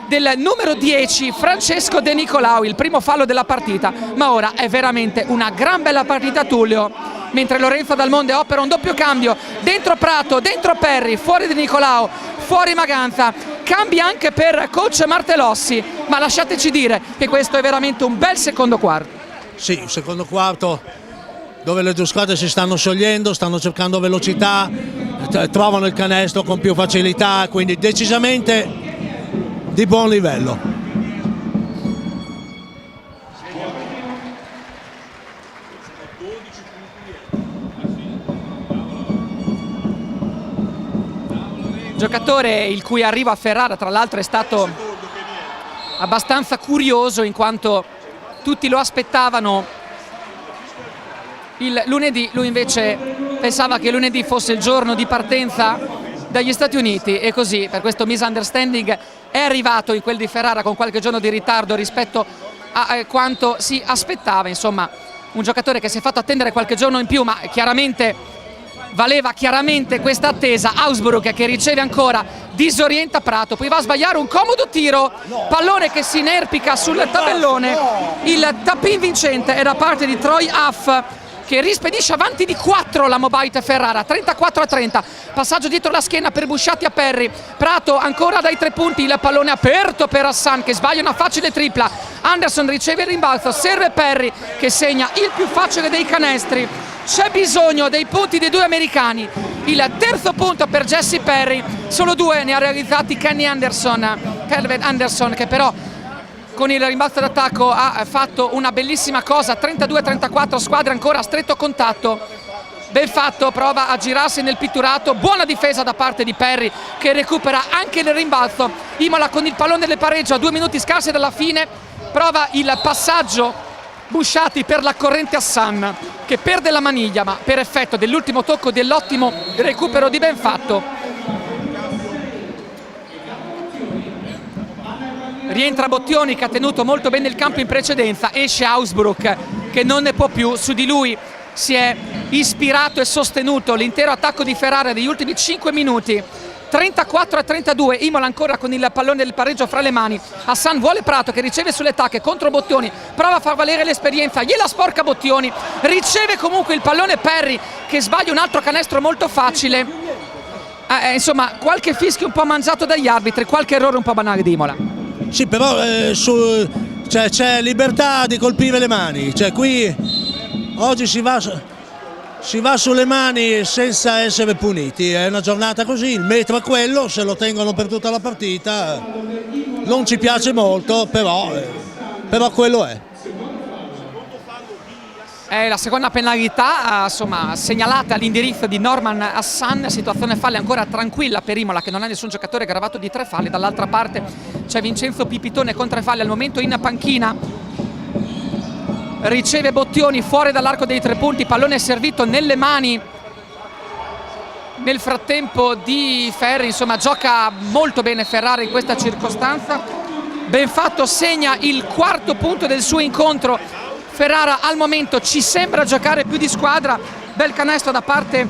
del numero 10 Francesco De Nicolau, il primo fallo della partita. Ma ora è veramente una gran bella partita, Tullio, mentre Lorenzo Dalmonde opera un doppio cambio, dentro Prato, dentro Perri, fuori De Nicolau, fuori Maganza. Cambia anche per coach Martellossi, ma lasciateci dire che questo è veramente un bel secondo quarto. Sì, un secondo quarto dove le due squadre si stanno sciogliendo, stanno cercando velocità, trovano il canestro con più facilità, quindi decisamente di buon livello. Giocatore il cui arrivo a Ferrara tra l'altro è stato abbastanza curioso, in quanto tutti lo aspettavano il lunedì, lui invece pensava che lunedì fosse il giorno di partenza dagli Stati Uniti e così, per questo misunderstanding, è arrivato in quel di Ferrara con qualche giorno di ritardo rispetto a quanto si aspettava. Insomma, un giocatore che si è fatto attendere qualche giorno in più, ma chiaramente valeva questa attesa. Ausbrook che riceve ancora, disorienta Prato, poi va a sbagliare un comodo tiro, pallone che si inerpica sul tabellone. Il tap-in vincente è da parte di Troy Huff, che rispedisce avanti di 4 la Mobite Ferrara, 34-30. Passaggio dietro la schiena per Busciatti a Perri. Prato ancora dai 3 punti, il pallone aperto per Hassan che sbaglia una facile tripla. Anderson riceve il rimbalzo, serve Perri che segna il più facile dei canestri. C'è bisogno dei punti dei 2 americani. Il terzo punto per Jesse Perry, solo 2 ne ha realizzati Calvin Anderson, che però con il rimbalzo d'attacco ha fatto una bellissima cosa. 32-34, squadra ancora a stretto contatto. Benfatto prova a girarsi nel pitturato, buona difesa da parte di Perry che recupera anche nel rimbalzo. Imola con il pallone del pareggio a 2 minuti scarsi dalla fine, prova il passaggio Busciati per la corrente Hassan che perde la maniglia, ma per effetto dell'ultimo tocco dell'ottimo recupero di Benfatto rientra Bottioni che ha tenuto molto bene il campo in precedenza, esce Ausbruch che non ne può più, su di lui si è ispirato e sostenuto l'intero attacco di Ferrara degli ultimi 5 minuti. 34-32, Imola ancora con il pallone del pareggio fra le mani. Hassan vuole Prato che riceve sulle tacche contro Bottioni, prova a far valere l'esperienza, gliela sporca Bottioni, riceve comunque il pallone Perry che sbaglia un altro canestro molto facile. Insomma, qualche fischio un po' mangiato dagli arbitri, qualche errore un po' banale di Imola. Sì, però c'è libertà di colpire le mani, cioè qui oggi si va sulle mani senza essere puniti, è una giornata così, il metro è quello, se lo tengono per tutta la partita, non ci piace molto, però quello è. È la seconda penalità insomma, segnalata all'indirizzo di Norman Hassan, situazione falli ancora tranquilla per Imola che non ha nessun giocatore gravato di 3 falli, dall'altra parte c'è Vincenzo Pipitone con 3 falli al momento in panchina. Riceve Bottioni fuori dall'arco dei 3 punti, pallone servito nelle mani nel frattempo di Ferri, insomma gioca molto bene Ferrara in questa circostanza. Benfatto segna il 4º punto del suo incontro. Ferrara al momento ci sembra giocare più di squadra, bel canestro da parte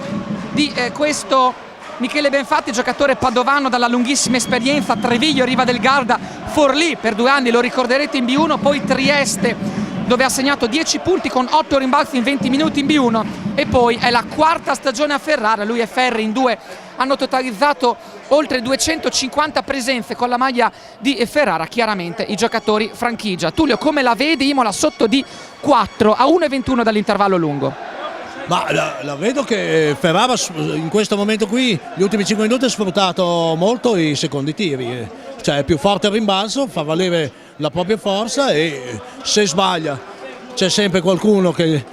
di questo Michele Benfatti, giocatore padovano dalla lunghissima esperienza, Treviglio, Riva del Garda, Forlì per 2 anni, lo ricorderete in B1, poi Trieste dove ha segnato 10 punti con 8 rimbalzi in 20 minuti in B1 e poi è la 4ª stagione a Ferrara, lui e Ferri in 2 hanno totalizzato oltre 250 presenze con la maglia di Ferrara, chiaramente i giocatori franchigia. Tullio, come la vedi Imola sotto di 4 a 1,21 dall'intervallo lungo? Ma la vedo che Ferrara in questo momento qui, gli ultimi 5 minuti, ha sfruttato molto i secondi tiri, cioè è più forte il rimbalzo, fa valere la propria forza e se sbaglia c'è sempre qualcuno che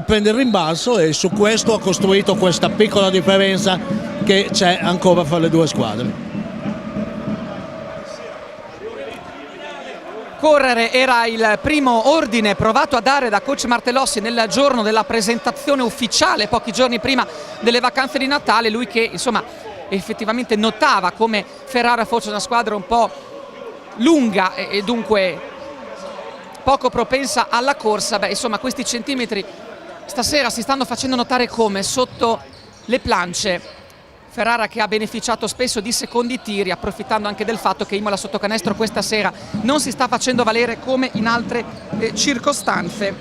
prende il rimbalzo e su questo ha costruito questa piccola differenza che c'è ancora fra le 2 squadre. Correre era il primo ordine provato a dare da coach Martellossi nel giorno della presentazione ufficiale, pochi giorni prima delle vacanze di Natale, lui che insomma effettivamente notava come Ferrara fosse una squadra un po' lunga e dunque poco propensa alla corsa. Beh, insomma questi centimetri stasera si stanno facendo notare come sotto le planche. Ferrara che ha beneficiato spesso di secondi tiri, approfittando anche del fatto che Imola sotto canestro questa sera non si sta facendo valere come in altre circostanze.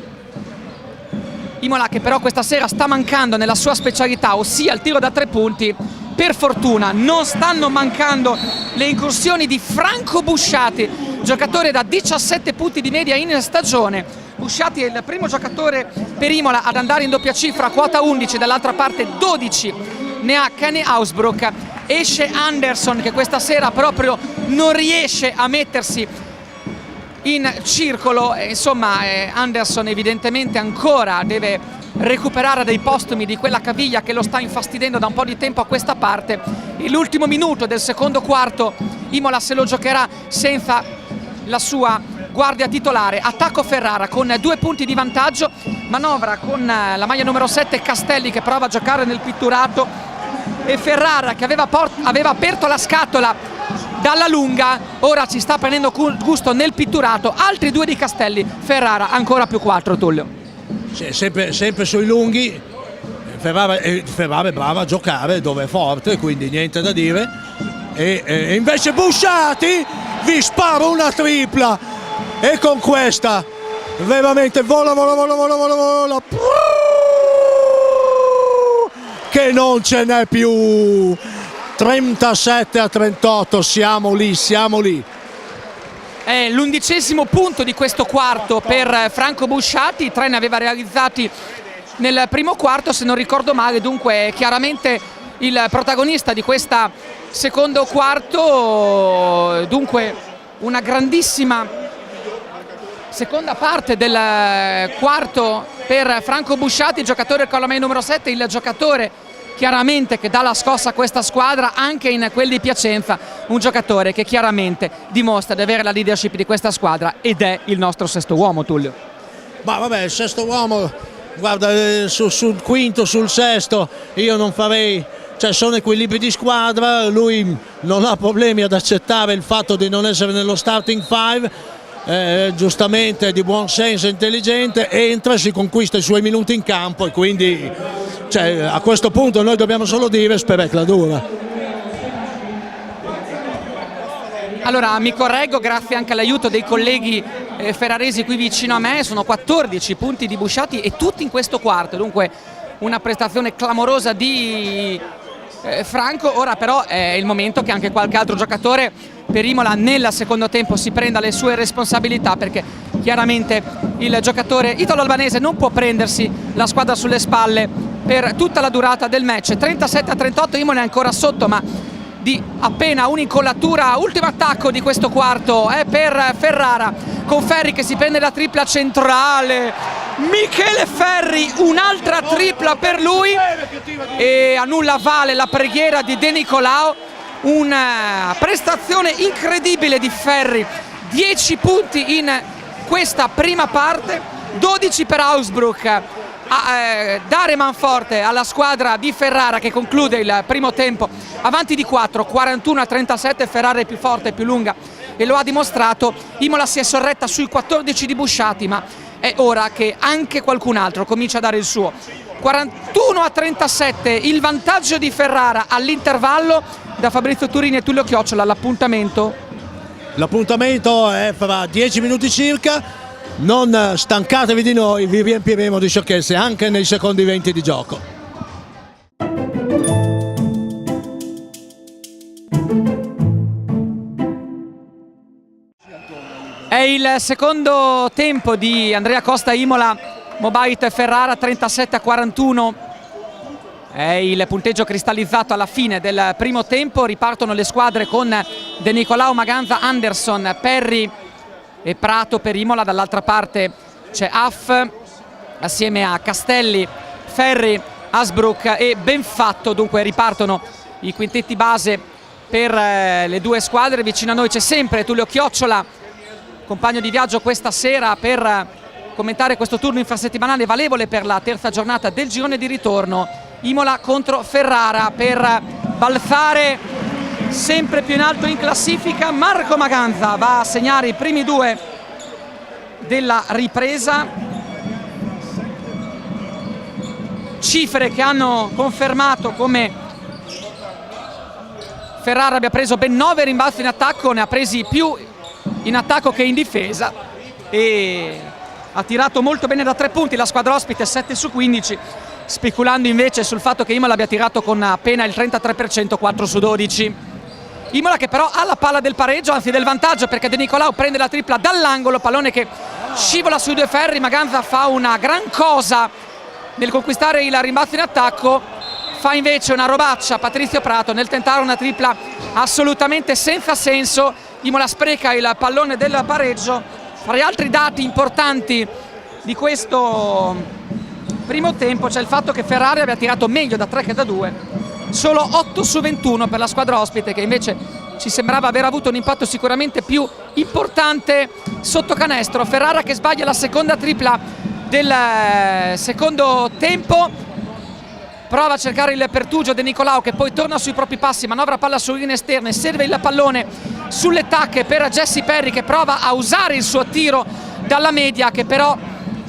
Imola che però questa sera sta mancando nella sua specialità, ossia il tiro da 3 punti. Per fortuna non stanno mancando le incursioni di Franco Busciati, giocatore da 17 punti di media in stagione. Busciati è il primo giocatore per Imola ad andare in doppia cifra, quota 11, dall'altra parte 12 ne ha Kenny Ausbruch. Esce Anderson che questa sera proprio non riesce a mettersi in circolo, insomma Anderson evidentemente ancora deve recuperare dei postumi di quella caviglia che lo sta infastidendo da un po' di tempo a questa parte. L'ultimo minuto del secondo quarto Imola se lo giocherà senza la sua guardia titolare. Attacco Ferrara con 2 punti di vantaggio, manovra con la maglia numero 7 Castelli che prova a giocare nel pitturato e Ferrara che aveva aperto la scatola dalla lunga, ora ci sta prendendo gusto nel pitturato. Altri 2 di Castelli, Ferrara ancora più 4. Tullio. Sempre sui lunghi, Ferrara è brava a giocare dove è forte, quindi niente da dire. E invece Busciati vi spara una tripla e con questa veramente vola che non ce n'è più. 37-38, siamo lì. È l'11° punto di questo quarto per Franco Busciati, 3 ne aveva realizzati nel primo quarto se non ricordo male, dunque chiaramente il protagonista di questo secondo quarto, dunque una grandissima seconda parte del quarto per Franco Busciati, il giocatore con la maglia numero 7, il giocatore chiaramente che dà la scossa a questa squadra anche in quel di Piacenza, un giocatore che chiaramente dimostra di avere la leadership di questa squadra ed è il nostro sesto uomo, Tullio. Ma vabbè, il sesto uomo, guarda, sul quinto, sul sesto io non farei, cioè sono equilibri di squadra, lui non ha problemi ad accettare il fatto di non essere nello starting five, giustamente di buon senso, intelligente, entra, si conquista i suoi minuti in campo e quindi cioè, a questo punto noi dobbiamo solo dire sperecla dura. Allora mi correggo, grazie anche all'aiuto dei colleghi ferraresi qui vicino a me, sono 14 punti di Busciati e tutti in questo quarto, dunque una prestazione clamorosa di Franco. Ora però è il momento che anche qualche altro giocatore per Imola nel secondo tempo si prenda le sue responsabilità, perché chiaramente il giocatore italo-albanese non può prendersi la squadra sulle spalle per tutta la durata del match. 37-38, Imola è ancora sotto, ma di appena un'incollatura. Ultimo attacco di questo quarto è per Ferrara, con Ferri che si prende la tripla centrale, Michele Ferri, un'altra tripla per lui e a nulla vale la preghiera di De Nicolao. Una prestazione incredibile di Ferri, 10 punti in questa prima parte, 12 per Augsburg. Dare manforte alla squadra di Ferrara che conclude il primo tempo avanti di 4, 41-37. Ferrara è più forte e più lunga e lo ha dimostrato. Imola si è sorretta sui 14 di Busciati, ma è ora che anche qualcun altro comincia a dare il suo. 41-37 il vantaggio di Ferrara all'intervallo. Da Fabrizio Turini e Tullio Chiocciola l'appuntamento È fra 10 minuti circa. Non stancatevi di noi, vi riempiremo di sciocchezze anche nei secondi 20 di gioco. È il secondo tempo di Andrea Costa Imola, Mobite Ferrara 37-41. È il punteggio cristallizzato alla fine del primo tempo. Ripartono le squadre con De Nicolao, Maganza, Anderson, Perri e Prato per Imola. Dall'altra parte c'è Aff assieme a Castelli, Ferri, Asbrook e Benfatto. Dunque ripartono i quintetti base per le due squadre. Vicino a noi c'è sempre Tullio Chiocciola, compagno di viaggio questa sera per commentare questo turno infrasettimanale valevole per la terza giornata del girone di ritorno. Imola contro Ferrara per balzare sempre più in alto in classifica. Marco Maganza va a segnare i primi due della ripresa, cifre che hanno confermato come Ferrara abbia preso ben 9 rimbalzi in attacco, ne ha presi più in attacco che in difesa e ha tirato molto bene da 3 punti la squadra ospite, 7 su 15, speculando invece sul fatto che Imola abbia tirato con appena il 33%, 4 su 12. Imola che però ha la palla del pareggio, anzi del vantaggio, perché De Nicolao prende la tripla dall'angolo, pallone che scivola sui due ferri. Maganza fa una gran cosa nel conquistare il rimbalzo in attacco, fa invece una robaccia Patrizio Prato nel tentare una tripla assolutamente senza senso. Imola spreca il pallone del pareggio. Fra gli altri dati importanti di questo primo tempo c'è il fatto che Ferrari abbia tirato meglio da 3 che da 2, solo 8 su 21 per la squadra ospite, che invece ci sembrava aver avuto un impatto sicuramente più importante sotto canestro. Ferrara che sbaglia la seconda tripla del secondo tempo, prova a cercare il pertugio De Nicolao che poi torna sui propri passi, manovra palla su linee esterne, serve il pallone sulle tacche per Jesse Perry che prova a usare il suo tiro dalla media, che però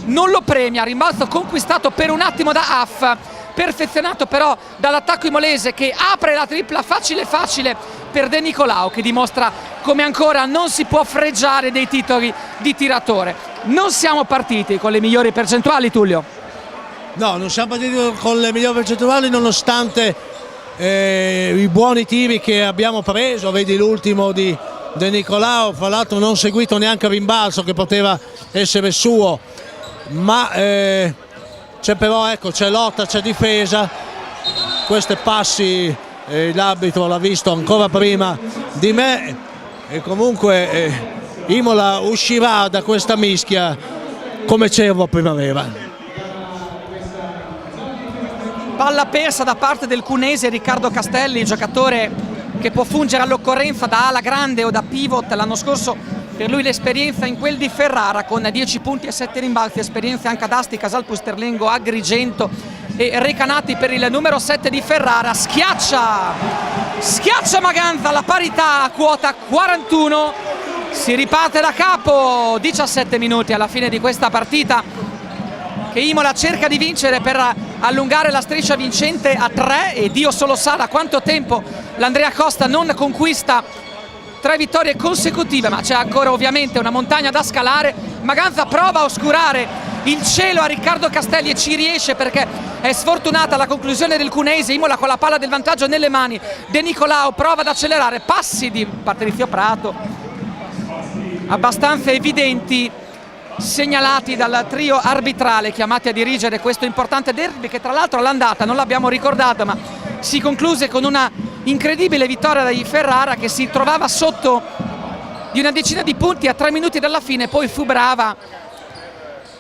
non lo premia. Rimbalzo conquistato per un attimo da Aff, perfezionato però dall'attacco imolese che apre la tripla facile facile per De Nicolao, che dimostra come ancora non si può fregiare dei titoli di tiratore. Non siamo partiti con le migliori percentuali, Tullio. No, non siamo partiti con le migliori percentuali nonostante i buoni tiri che abbiamo preso. Vedi l'ultimo di De Nicolao, fra l'altro non seguito neanche a rimbalzo, che poteva essere suo, ma c'è però, ecco, c'è lotta, c'è difesa. Questi passi l'arbitro l'ha visto ancora prima di me e comunque Imola uscirà da questa mischia come cervo a primavera. Palla persa da parte del cuneese Riccardo Castelli, giocatore che può fungere all'occorrenza da ala grande o da pivot. L'anno scorso per lui l'esperienza in quel di Ferrara, con 10 punti e 7 rimbalzi, esperienze anche ad Asti, Casal Pusterlengo, Agrigento e Recanati per il numero 7 di Ferrara. Schiaccia Maganza, la parità a quota 41, si riparte da capo. 17 minuti alla fine di questa partita che Imola cerca di vincere per allungare la striscia vincente a 3, e Dio solo sa da quanto tempo l'Andrea Costa non conquista 3 vittorie consecutive, ma c'è ancora ovviamente una montagna da scalare. Maganza prova a oscurare il cielo a Riccardo Castelli e ci riesce, perché è sfortunata la conclusione del cuneese. Imola con la palla del vantaggio nelle mani. De Nicolao prova ad accelerare, passi di Patrizio Prato abbastanza evidenti, segnalati dal trio arbitrale chiamati a dirigere questo importante derby, che tra l'altro all'andata, non l'abbiamo ricordato, ma si concluse con una incredibile vittoria di Ferrara, che si trovava sotto di una decina di punti a 3 minuti dalla fine, poi fu brava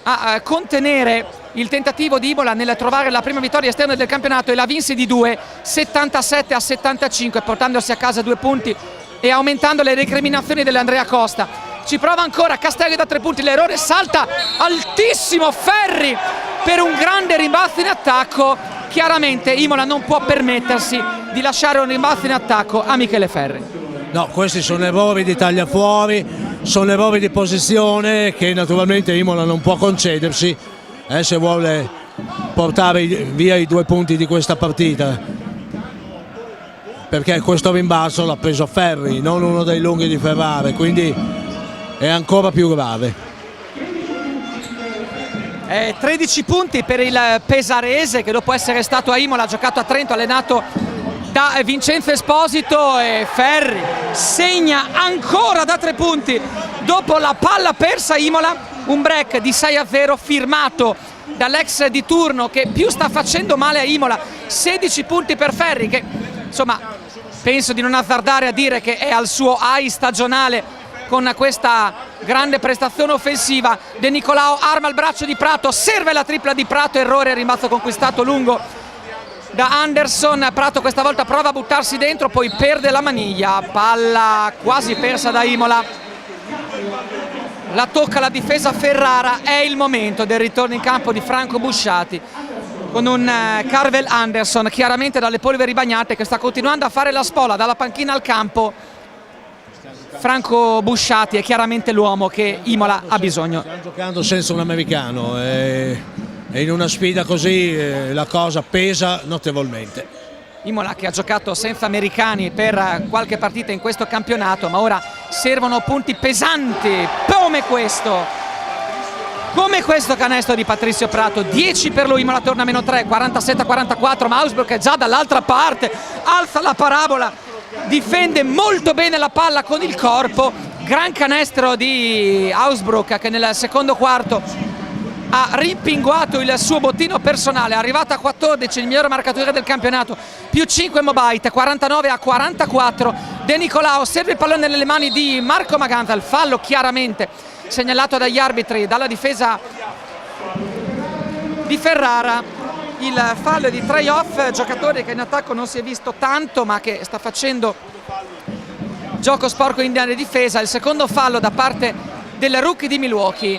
a contenere il tentativo di Imola nel trovare la prima vittoria esterna del campionato, e la vinse di 2, 77-75, portandosi a casa 2 punti e aumentando le recriminazioni dell'Andrea Costa. Ci prova ancora Castelli da 3 punti, l'errore, salta altissimo Ferri per un grande rimbalzo in attacco. Chiaramente Imola non può permettersi di lasciare un rimbalzo in attacco a Michele Ferri. No, questi sono errori di tagliafuori, sono errori di posizione che naturalmente Imola non può concedersi se vuole portare via i 2 punti di questa partita, perché questo rimbalzo l'ha preso Ferri, non uno dei lunghi di Ferrara, quindi è ancora più grave. 13 punti per il pesarese, che dopo essere stato a Imola ha giocato a Trento, allenato da Vincenzo Esposito, e Ferri segna ancora da 3 punti dopo la palla persa a Imola. Un break di 6-0 firmato dall'ex di turno, che più sta facendo male a Imola. 16 punti per Ferri, che insomma penso di non azzardare a dire che è al suo high stagionale con questa grande prestazione offensiva. De Nicolao arma il braccio di Prato, serve la tripla di Prato, errore, rimbalzo conquistato lungo da Anderson. Prato questa volta prova a buttarsi dentro, poi perde la maniglia, palla quasi persa da Imola. La tocca la difesa Ferrara, è il momento del ritorno in campo di Franco Busciati, con un Carvel Anderson chiaramente dalle polveri bagnate, che sta continuando a fare la spola dalla panchina al campo. Franco Busciati è chiaramente l'uomo che Imola ha bisogno. Stiamo giocando senza un americano e in una sfida così la cosa pesa notevolmente. Imola che ha giocato senza americani per qualche partita in questo campionato, ma ora servono punti pesanti come questo canestro di Patrizio Prato. 10 per lui, Imola torna a -3, 47-44, ma Augsburg è già dall'altra parte, alza la parabola, difende molto bene la palla con il corpo. Gran canestro di Augsburg, che nel secondo quarto ha rimpinguato il suo bottino personale, è arrivato a 14, il miglior marcatore del campionato, più 5 Mobite, 49-44. De Nicolao serve il pallone nelle mani di Marco Maganza, il fallo chiaramente segnalato dagli arbitri, dalla difesa di Ferrara. Il fallo di Trajoff, giocatore che in attacco non si è visto tanto, ma che sta facendo gioco sporco in difesa. Il secondo fallo da parte del rookie di Milwaukee.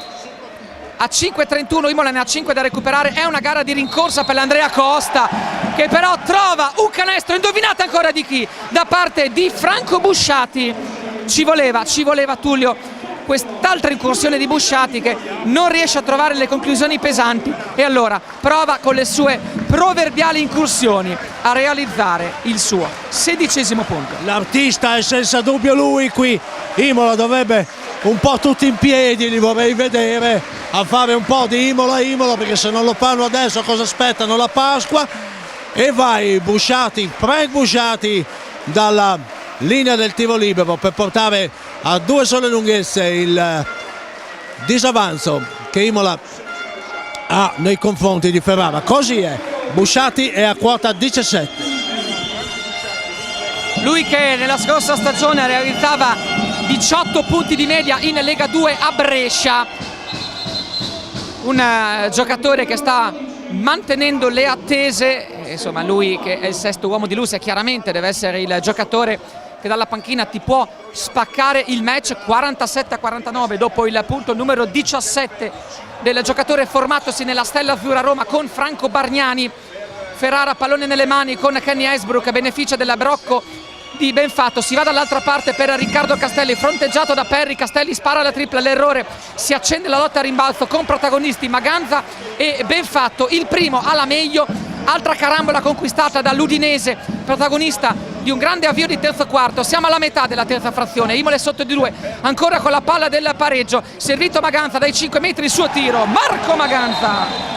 A 5:31, Imola ne ha 5 da recuperare. È una gara di rincorsa per l'Andrea Costa, che però trova un canestro, indovinate ancora di chi? Da parte di Franco Busciati. Ci voleva Tullio quest'altra incursione di Busciati, che non riesce a trovare le conclusioni pesanti, e allora prova con le sue proverbiali incursioni a realizzare il suo 16° punto. L'artista è senza dubbio lui qui. Imola dovrebbe un po' tutti in piedi, li vorrei vedere a fare un po' di Imola, perché se non lo fanno adesso cosa aspettano? La Pasqua. E vai Busciati, Frank Busciati dalla linea del tiro libero per portare a 2 sole lunghezze il disavanzo che Imola ha nei confronti di Ferrara. Così è, Busciati è a quota 17. Lui che nella scorsa stagione realizzava 18 punti di media in Lega 2 a Brescia. Un giocatore che sta mantenendo le attese, insomma lui che è il sesto uomo di Lussia chiaramente deve essere il giocatore che dalla panchina ti può spaccare il match. 47-49 dopo il punto numero 17 del giocatore formatosi nella Stella Azzurra Roma con Franco Bargnani. Ferrara pallone nelle mani con Kenny Esbrook, beneficia del brocco di Benfatto, si va dall'altra parte per Riccardo Castelli, fronteggiato da Perri. Castelli spara la tripla, l'errore, si accende la lotta a rimbalzo con protagonisti Maganza e Benfatto, il primo alla meglio. Altra carambola conquistata dall'Udinese, protagonista di un grande avvio di terzo quarto. Siamo alla metà della terza frazione, Imola è sotto di 2, ancora con la palla del pareggio, servito Maganza dai 5 metri, il suo tiro, Marco Maganza.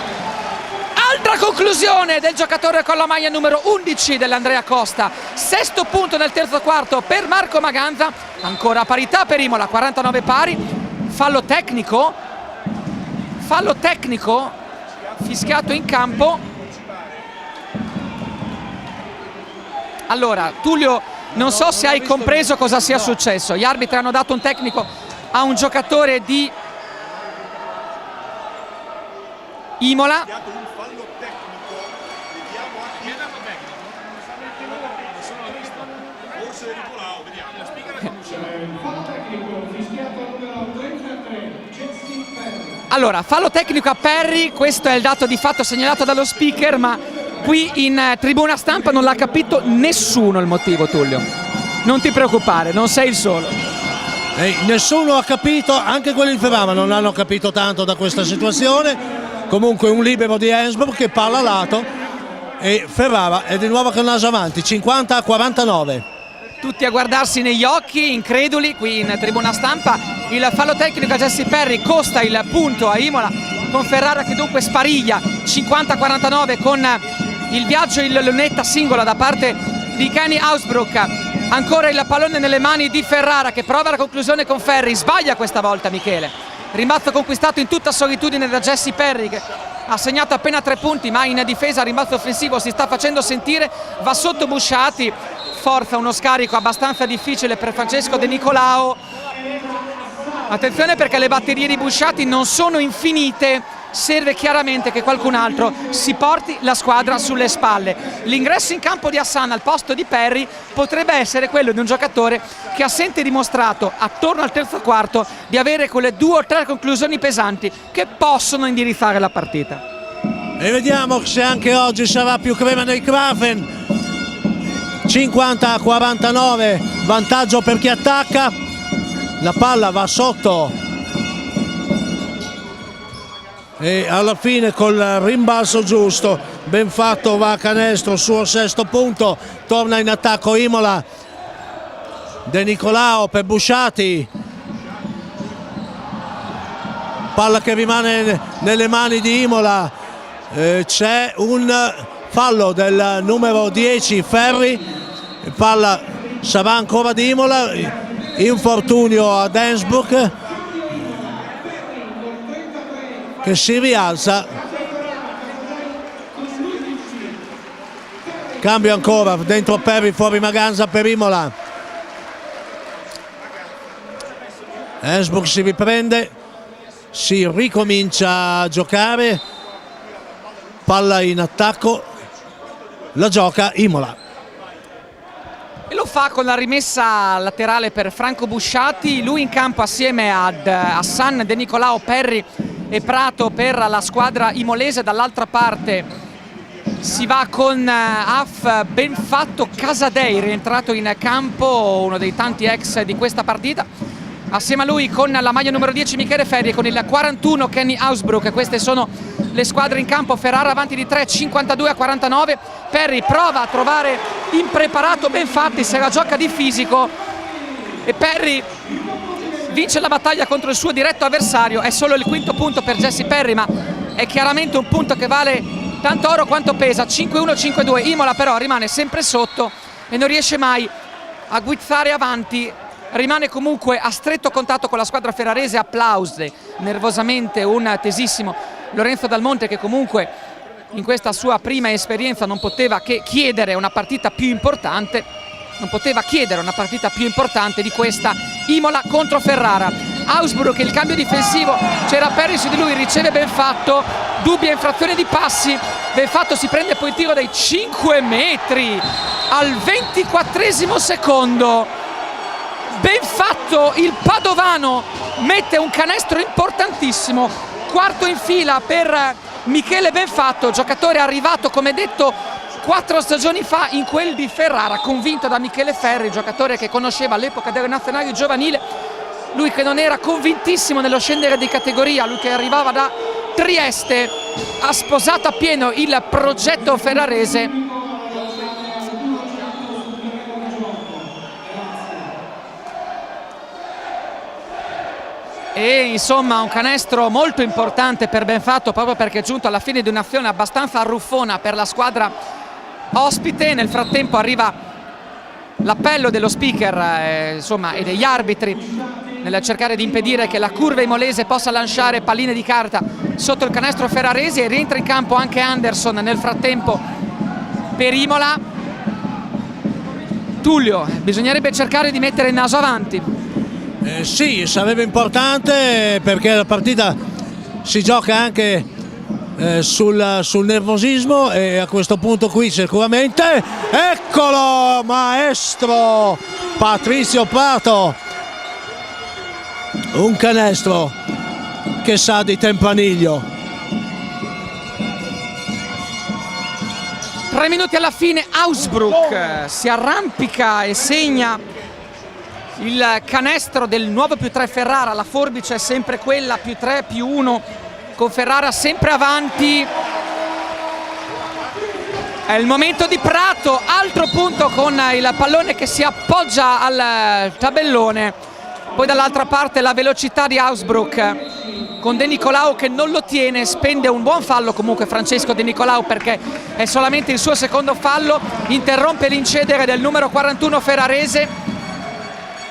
Altra conclusione del giocatore con la maglia numero 11 dell'Andrea Costa, sesto punto nel terzo quarto per Marco Maganza, ancora parità per Imola, 49 pari. Fallo tecnico fischiato in campo. Allora Tullio, non so se hai compreso cosa sia successo. Gli arbitri hanno dato un tecnico a un giocatore di Imola. Allora, fallo tecnico a Perry, questo è il dato di fatto segnalato dallo speaker, ma qui in tribuna stampa non l'ha capito nessuno il motivo, Tullio. Non ti preoccupare, non sei il solo. Nessuno ha capito, anche quelli di Ferrara non hanno capito tanto da questa situazione. Comunque un libero di Esbrook che palla a lato e Ferrara è di nuovo con il naso avanti, 50-49. Tutti a guardarsi negli occhi, increduli, qui in tribuna stampa. Il fallo tecnico a Jesse Perry costa il punto a Imola, con Ferrara che dunque spariglia, 50-49 con il viaggio in lunetta singola da parte di Kenny Esbrook. Ancora il pallone nelle mani di Ferrara che prova la conclusione con Ferri, sbaglia questa volta Michele. Rimbalzo conquistato in tutta solitudine da Jesse Perry che ha segnato appena 3 punti, ma in difesa rimbalzo offensivo si sta facendo sentire, va sotto Busciati, forza uno scarico abbastanza difficile per Francesco De Nicolao. Attenzione perché le batterie di Busciati non sono infinite, serve chiaramente che qualcun altro si porti la squadra sulle spalle. L'ingresso in campo di Hassan al posto di Perry potrebbe essere quello di un giocatore che ha sempre dimostrato attorno al terzo quarto di avere quelle 2 o 3 conclusioni pesanti che possono indirizzare la partita. E vediamo se anche oggi sarà più crema nei Krafen. 50-49, vantaggio per chi attacca, la palla va sotto e alla fine col rimbalzo giusto Benfatto va a canestro, suo sesto punto, torna in attacco Imola. De Nicolao per Busciati, palla che rimane nelle mani di Imola. C'è un fallo del numero 10 Ferri, palla sarà ancora di Imola, infortunio ad Esbrook che si rialza, cambio ancora, dentro Perry, fuori Maganza per Imola. Esbrook si riprende, si ricomincia a giocare, palla in attacco, la gioca Imola. E lo fa con la rimessa laterale per Franco Busciati, lui in campo assieme ad Hassan, De Nicolao, Perry e Prato per la squadra imolese. Dall'altra parte si va con Benfatto Casadei, rientrato in campo, uno dei tanti ex di questa partita. Assieme a lui con la maglia numero 10 Michele Ferri e con il 41 Kenny Esbrook. Queste sono le squadre in campo. Ferrara avanti di 3, 52-49. Perry prova a trovare impreparato Benfatti, se la gioca di fisico e Perry vince la battaglia contro il suo diretto avversario. È solo il quinto punto per Jesse Perry, ma è chiaramente un punto che vale tanto oro quanto pesa. 5-1, 5-2. Imola però rimane sempre sotto e non riesce mai a guizzare avanti. Rimane comunque a stretto contatto con la squadra ferrarese. Applaude nervosamente un tesissimo Lorenzo Dal Monte che comunque in questa sua prima esperienza non poteva che chiedere una partita più importante, di questa Imola contro Ferrara. Augsburg, il cambio difensivo, c'era Perry su di lui, riceve Benfatto, dubbia infrazione di passi, Benfatto si prende poi il tiro dai 5 metri al 24esimo secondo. Benfatto, il padovano, mette un canestro importantissimo, quarto in fila per Michele Benfatto, giocatore arrivato come detto 4 stagioni fa in quel di Ferrara, convinto da Michele Ferri, giocatore che conosceva all'epoca delle nazionali giovanili, lui che non era convintissimo nello scendere di categoria, lui che arrivava da Trieste, ha sposato appieno il progetto ferrarese. E insomma un canestro molto importante per Benfatto, proprio perché è giunto alla fine di un'azione abbastanza arruffona per la squadra ospite. Nel frattempo arriva l'appello dello speaker insomma, e degli arbitri nel cercare di impedire che la curva imolese possa lanciare palline di carta sotto il canestro ferrarese, e rientra in campo anche Anderson nel frattempo per Imola. Tullio, bisognerebbe cercare di mettere il naso avanti. Sì, sarebbe importante, perché la partita si gioca anche sul nervosismo, e a questo punto qui sicuramente, eccolo, maestro Patrizio Prato, un canestro che sa di tempaniglio. 3 minuti alla fine, Augsburg si arrampica e segna il canestro del nuovo +3 Ferrara. La forbice è sempre quella, +3/+1, con Ferrara sempre avanti. È il momento di Prato, altro punto con il pallone che si appoggia al tabellone. Poi dall'altra parte la velocità di Augsburg, con De Nicolao che non lo tiene, spende un buon fallo comunque Francesco De Nicolao, perché è solamente il suo secondo fallo, interrompe l'incedere del numero 41 ferrarese.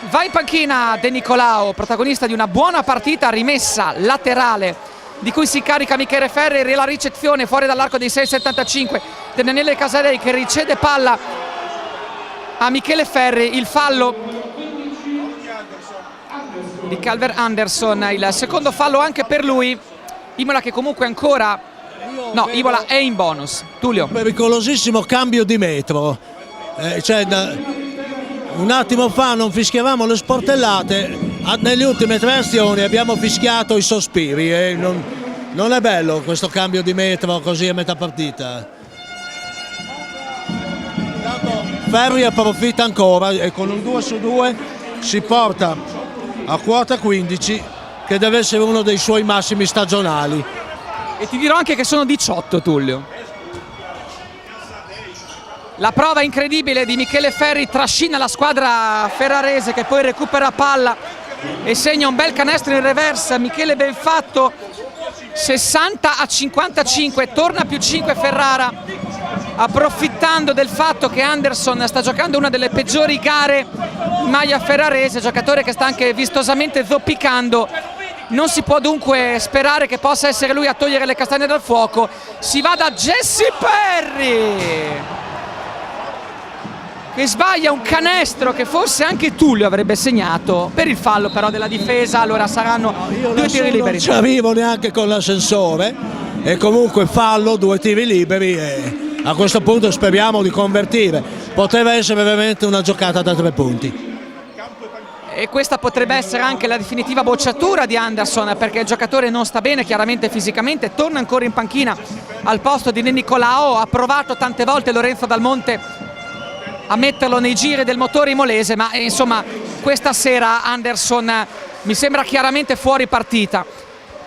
Va in panchina De Nicolao, protagonista di una buona partita, rimessa laterale di cui si carica Michele Ferri, la ricezione fuori dall'arco dei 6,75 di Daniele Casarei, che riceve palla a Michele Ferri. Il fallo di Calver Anderson, il secondo fallo anche per lui. Imola che comunque ancora Imola è in bonus. Tullio, Pericolosissimo cambio di metro, un attimo fa non fischiavamo le sportellate, nelle ultime 3 azioni abbiamo fischiato i sospiri, e non è bello questo cambio di metro così a metà partita. Ferri approfitta ancora e con un 2-2 si porta a quota 15, che deve essere uno dei suoi massimi stagionali. e ti dirò anche che sono 18, Tullio. La prova incredibile di Michele Ferri trascina la squadra ferrarese, che poi recupera palla e segna un bel canestro in reverse. Michele Benfatto, 60-55, torna +5 Ferrara, approfittando del fatto che Anderson sta giocando una delle peggiori gare in maglia ferrarese, giocatore che sta anche vistosamente zoppicando. Non si può dunque sperare che possa essere lui a togliere le castagne dal fuoco. Si va da Jesse Perry, che sbaglia un canestro che forse anche Tullio avrebbe segnato, per il fallo però della difesa. Allora saranno 2 tiri liberi. Non ci arrivo neanche con l'ascensore, e comunque fallo, 2 tiri liberi, e a questo punto speriamo di convertire. Poteva essere veramente una giocata da 3 punti. E questa potrebbe essere anche la definitiva bocciatura di Anderson, perché il giocatore non sta bene chiaramente fisicamente, torna ancora in panchina al posto di De Nicolao. Ha provato tante volte Lorenzo Dal Monte a metterlo nei giri del motore imolese, ma insomma questa sera Anderson mi sembra chiaramente fuori partita.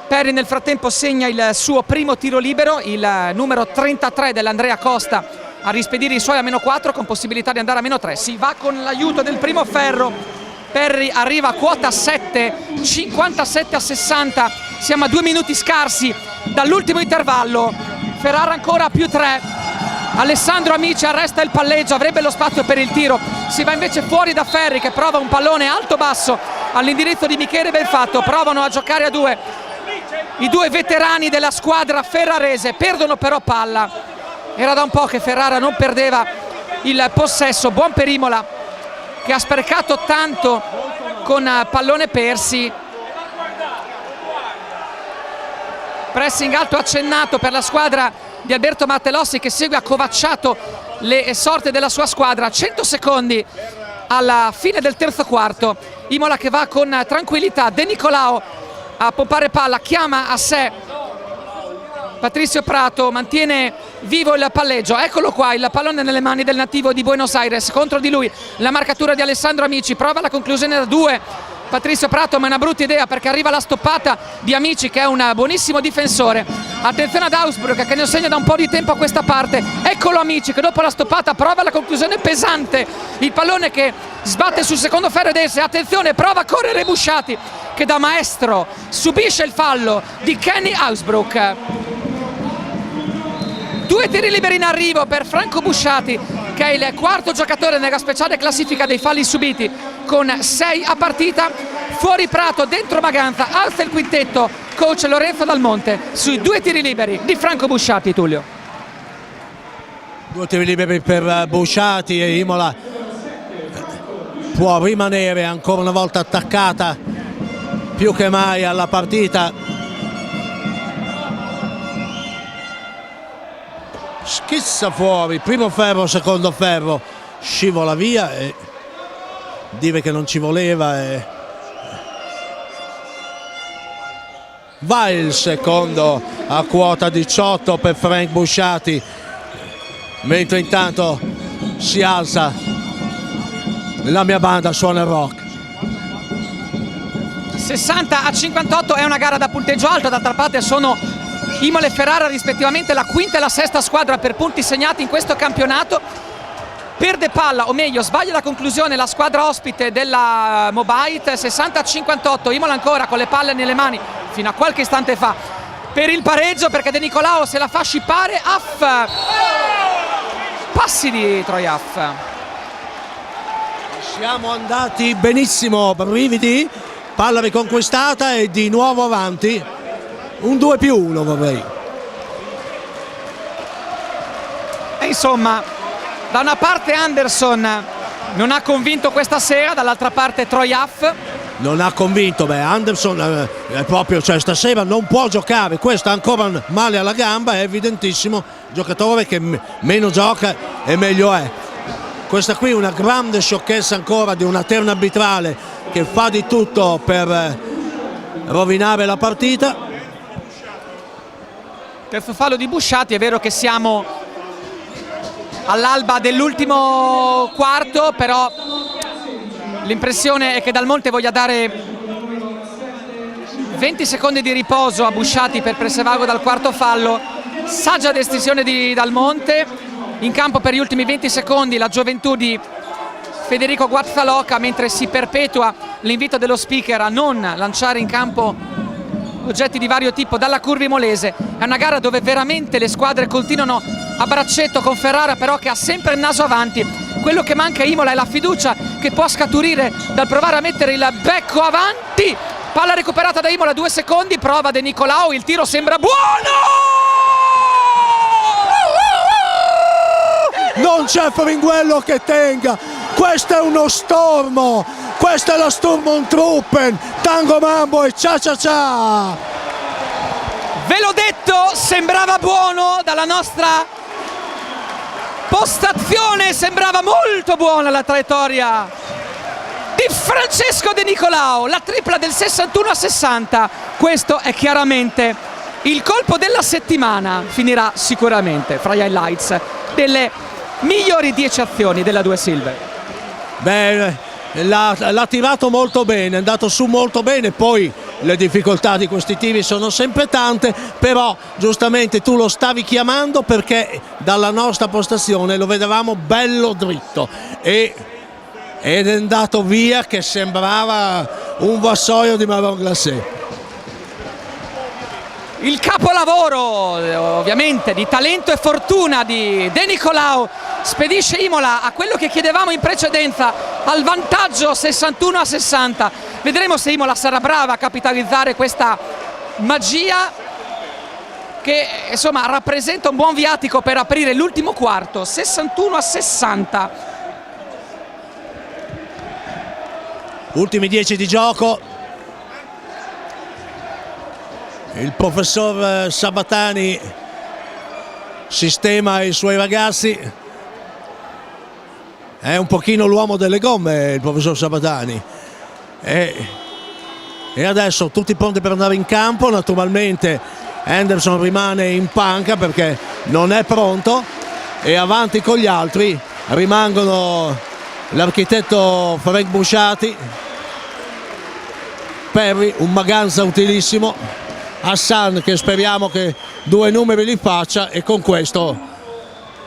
Perry nel frattempo segna il suo primo tiro libero, il numero 33 dell'Andrea Costa a rispedire i suoi a -4 con possibilità di andare a -3. Si va con l'aiuto del primo ferro. Perry arriva a quota 7, 57-60, siamo a 2 minuti scarsi dall'ultimo intervallo. Ferrara ancora a +3. Alessandro Amici arresta il palleggio, avrebbe lo spazio per il tiro, si va invece fuori da Ferri, che prova un pallone alto-basso all'indirizzo di Michele Benfatto. Provano a giocare a 2 i 2 veterani della squadra ferrarese, perdono però palla. Era da un po' che Ferrara non perdeva il possesso. Buon per Imola, che ha sprecato tanto con pallone persi. Pressing alto accennato per la squadra di Alberto Martellossi, che segue accovacciato le sorti della sua squadra. 100 secondi alla fine del terzo quarto. Imola che va con tranquillità. De Nicolao a pompare palla, chiama a sé Patrizio Prato, mantiene vivo il palleggio. Eccolo qua, il pallone nelle mani del nativo di Buenos Aires, contro di lui la marcatura di Alessandro Amici, prova la conclusione da 2 Patrizio Prato, ma è una brutta idea perché arriva la stoppata di Amici, che è un buonissimo difensore. Attenzione ad Augsburg che ne segna da un po' di tempo a questa parte. Eccolo Amici che dopo la stoppata prova la conclusione pesante, il pallone che sbatte sul secondo ferro ed esce. Attenzione, prova a correre Busciati che da maestro subisce il fallo di Kenny Augsburg. 2 tiri liberi in arrivo per Franco Busciati, che è il quarto giocatore nella speciale classifica dei falli subiti con 6 a partita. Fuori Prato, dentro Maganza, alza il quintetto coach Lorenzo Dal Monte sui 2 tiri liberi di Franco Busciati. Tullio. 2 tiri liberi per Busciati e Imola può rimanere ancora una volta attaccata più che mai alla partita. Schizza fuori, primo ferro, secondo ferro, scivola via e dire che non ci voleva e va il secondo a quota 18 per Frank Busciati, mentre intanto si alza la mia banda, suona il rock. 60-58 è una gara da punteggio alto, d'altra parte sono Imola e Ferrara rispettivamente la quinta e la sesta squadra per punti segnati in questo campionato. Perde palla, o meglio sbaglia la conclusione la squadra ospite della Mobite. 60-58, Imola ancora con le palle nelle mani fino a qualche istante fa per il pareggio, perché De Nicolao se la fa scippare. Passi di Troy Huff. Siamo andati benissimo, brividi, palla riconquistata e di nuovo avanti. Un 2+1 vorrei. E insomma, da una parte Anderson non ha convinto questa sera, dall'altra parte Troy Huff non ha convinto. Anderson è proprio, cioè stasera non può giocare, questo ha ancora male alla gamba, è evidentissimo, giocatore che meno gioca e meglio è. Questa qui è una grande sciocchezza ancora di una terna arbitrale che fa di tutto per rovinare la partita. Terzo fallo di Busciati. È vero che siamo all'alba dell'ultimo quarto, però l'impressione è che Dal Monte voglia dare 20 secondi di riposo a Busciati per preservarlo dal quarto fallo. Saggia decisione di Dal Monte. In campo per gli ultimi 20 secondi la gioventù di Federico Guazzaloca, mentre si perpetua l'invito dello speaker a non lanciare in campo oggetti di vario tipo dalla curva imolese. È una gara dove veramente le squadre continuano a braccetto, con Ferrara però che ha sempre il naso avanti. Quello che manca a Imola è la fiducia che può scaturire dal provare a mettere il becco avanti. Palla recuperata da Imola, 2 secondi, prova De Nicolao, il tiro sembra buono! Non c'è Feringuello che tenga, questo è uno stormo, questa è la Sturmtruppen, Tango Mambo e Cia Cia Cia. Ve l'ho detto, sembrava buono dalla nostra postazione, sembrava molto buona la traiettoria di Francesco De Nicolao, la tripla del 61-60. Questo è chiaramente il colpo della settimana, finirà sicuramente fra gli highlights delle migliori 10 azioni della 2 Silver. Beh, l'ha tirato molto bene, è andato su molto bene, poi le difficoltà di questi tiri sono sempre tante, però giustamente tu lo stavi chiamando perché dalla nostra postazione lo vedevamo bello dritto ed è andato via che sembrava un vassoio di marron glacé. Il capolavoro ovviamente di talento e fortuna di De Nicolao spedisce Imola a quello che chiedevamo in precedenza, al vantaggio 61-60. Vedremo se Imola sarà brava a capitalizzare questa magia che insomma rappresenta un buon viatico per aprire l'ultimo quarto. 61-60. ultimi 10 di gioco. Il professor Sabatani sistema i suoi ragazzi. È un pochino l'uomo delle gomme il professor Sabatani. E adesso tutti pronti per andare in campo. Naturalmente Henderson rimane in panca perché non è pronto, e avanti con gli altri rimangono l'architetto Frank Busciati, Perry, un Maganza utilissimo, Hassan che speriamo che 2 numeri li faccia, e con questo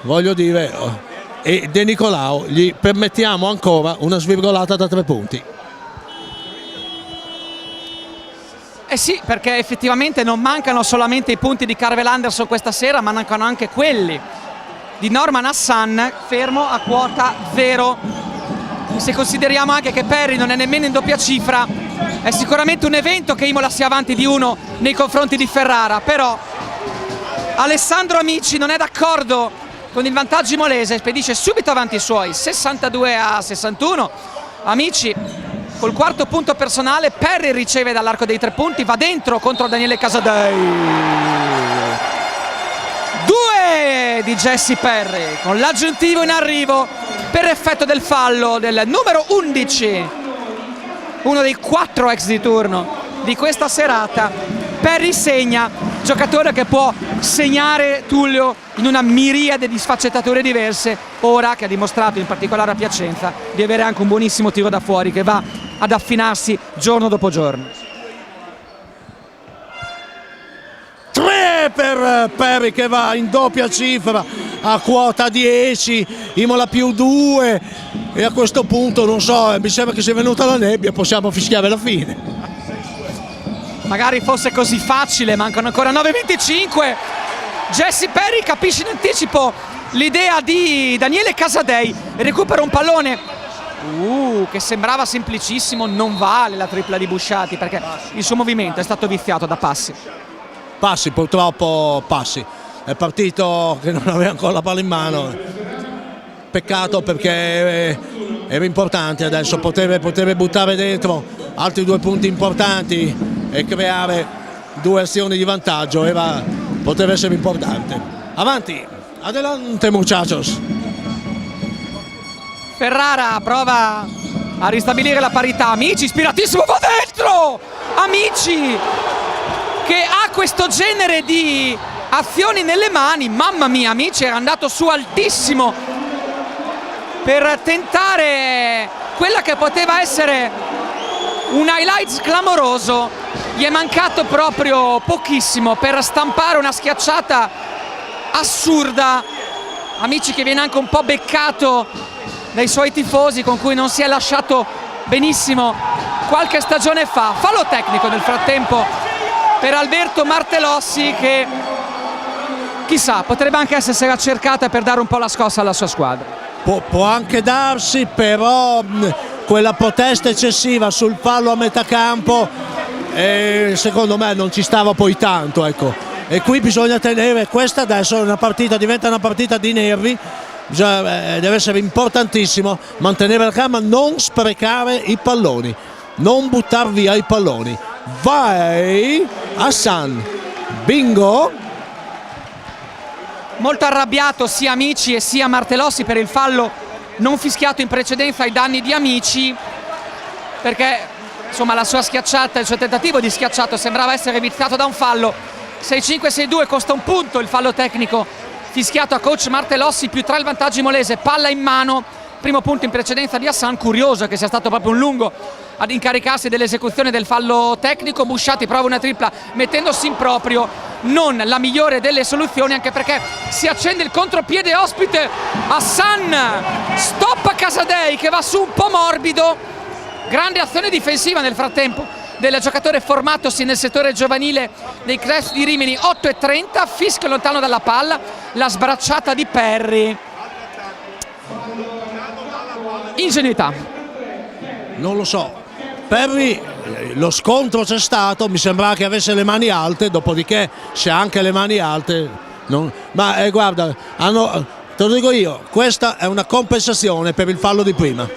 voglio dire, e De Nicolao gli permettiamo ancora una svirgolata da 3 punti. Eh sì, perché effettivamente non mancano solamente i punti di Carvel Anderson questa sera, ma mancano anche quelli di Norman Hassan, fermo a quota 0. Se consideriamo anche che Perry non è nemmeno in doppia cifra, è sicuramente un evento che Imola sia avanti di 1 nei confronti di Ferrara. Però Alessandro Amici non è d'accordo con il vantaggio imolese, spedisce subito avanti i suoi, 62-61. Amici col 4º punto personale, Perry riceve dall'arco dei 3 punti, va dentro contro Daniele Casadei. 2 di Jesse Perry con l'aggiuntivo in arrivo per effetto del fallo del numero 11, uno dei 4 ex di turno di questa serata. Perry segna, giocatore che può segnare, Tullio, in una miriade di sfaccettature diverse, ora che ha dimostrato in particolare a Piacenza di avere anche un buonissimo tiro da fuori che va ad affinarsi giorno dopo giorno. 3 per Perry che va in doppia cifra a quota 10, Imola più 2, e a questo punto non so, mi sembra che sia venuta la nebbia, possiamo fischiare la fine. Magari fosse così facile, mancano ancora 9:25. Jesse Perry capisce in anticipo l'idea di Daniele Casadei, recupera un pallone che sembrava semplicissimo, non vale la tripla di Busciati perché il suo movimento è stato viziato da passi. Purtroppo passi. È partito che non aveva ancora la palla in mano. Peccato perché era importante adesso, poteva buttare dentro altri 2 punti importanti e creare 2 azioni di vantaggio, poteva essere importante. Avanti, adelante muchachos. Ferrara prova a ristabilire la parità. Amici, ispiratissimo, va dentro! Amici che ha questo genere di azioni nelle mani, mamma mia, Amici era andato su altissimo per tentare quella che poteva essere un highlights clamoroso, gli è mancato proprio pochissimo per stampare una schiacciata assurda. Amici che viene anche un po' beccato dai suoi tifosi con cui non si è lasciato benissimo qualche stagione fa. Fallo tecnico nel frattempo per Alberto Martellossi che chissà potrebbe anche essersela cercata per dare un po' la scossa alla sua squadra. Può anche darsi, però quella protesta eccessiva sul fallo a metà campo secondo me non ci stava poi tanto, ecco. E qui bisogna tenere, questa adesso è una partita, diventa una partita di nervi, deve essere importantissimo mantenere la calma, non sprecare i palloni, non buttar via i palloni. Vai Hassan, bingo. Molto arrabbiato sia Amici e sia Martellossi per il fallo non fischiato in precedenza ai danni di Amici, perché insomma la sua schiacciata, il suo tentativo di schiacciato sembrava essere viziato da un fallo. 6-5-6-2, costa un punto il fallo tecnico fischiato a coach Martellossi, più 3 il vantaggio imolese, palla in mano, primo punto in precedenza di Hassan. Curioso che sia stato proprio un lungo ad incaricarsi dell'esecuzione del fallo tecnico. Busciati prova una tripla mettendosi in proprio, non la migliore delle soluzioni, anche perché si accende il contropiede ospite. Hassan stoppa Casadei che va su un po' morbido, grande azione difensiva nel frattempo del giocatore formatosi nel settore giovanile dei Crest di Rimini. 8:30, fischio lontano dalla palla, la sbracciata di Perry. Ingenuità. Non lo so, Perry, lo scontro c'è stato, mi sembrava che avesse le mani alte, dopodiché se ha anche le mani alte ma guarda, te lo dico io, questa è una compensazione per il fallo di prima.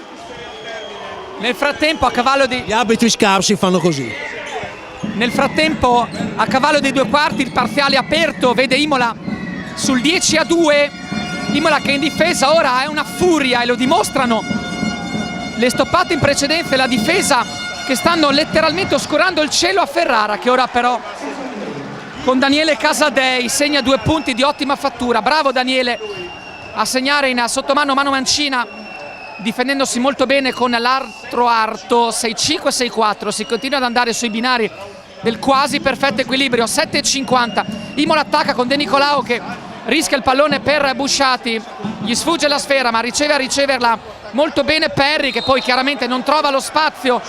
Nel frattempo a cavallo di... Gli arbitri scarsi fanno così. Nel frattempo a cavallo dei 2 quarti il parziale aperto vede Imola sul 10-2. Imola che in difesa ora è una furia e lo dimostrano le stoppate in precedenza e la difesa che stanno letteralmente oscurando il cielo a Ferrara, che ora però con Daniele Casadei segna 2 punti di ottima fattura. Bravo Daniele a segnare in sottomano mano mancina, difendendosi molto bene con l'altro arto. 6-5, 6-4, si continua ad andare sui binari del quasi perfetto equilibrio. 7-50, Imola attacca con De Nicolao che rischia il pallone per Busciati, gli sfugge la sfera ma riceve a riceverla molto bene Perry, che poi chiaramente non trova lo spazio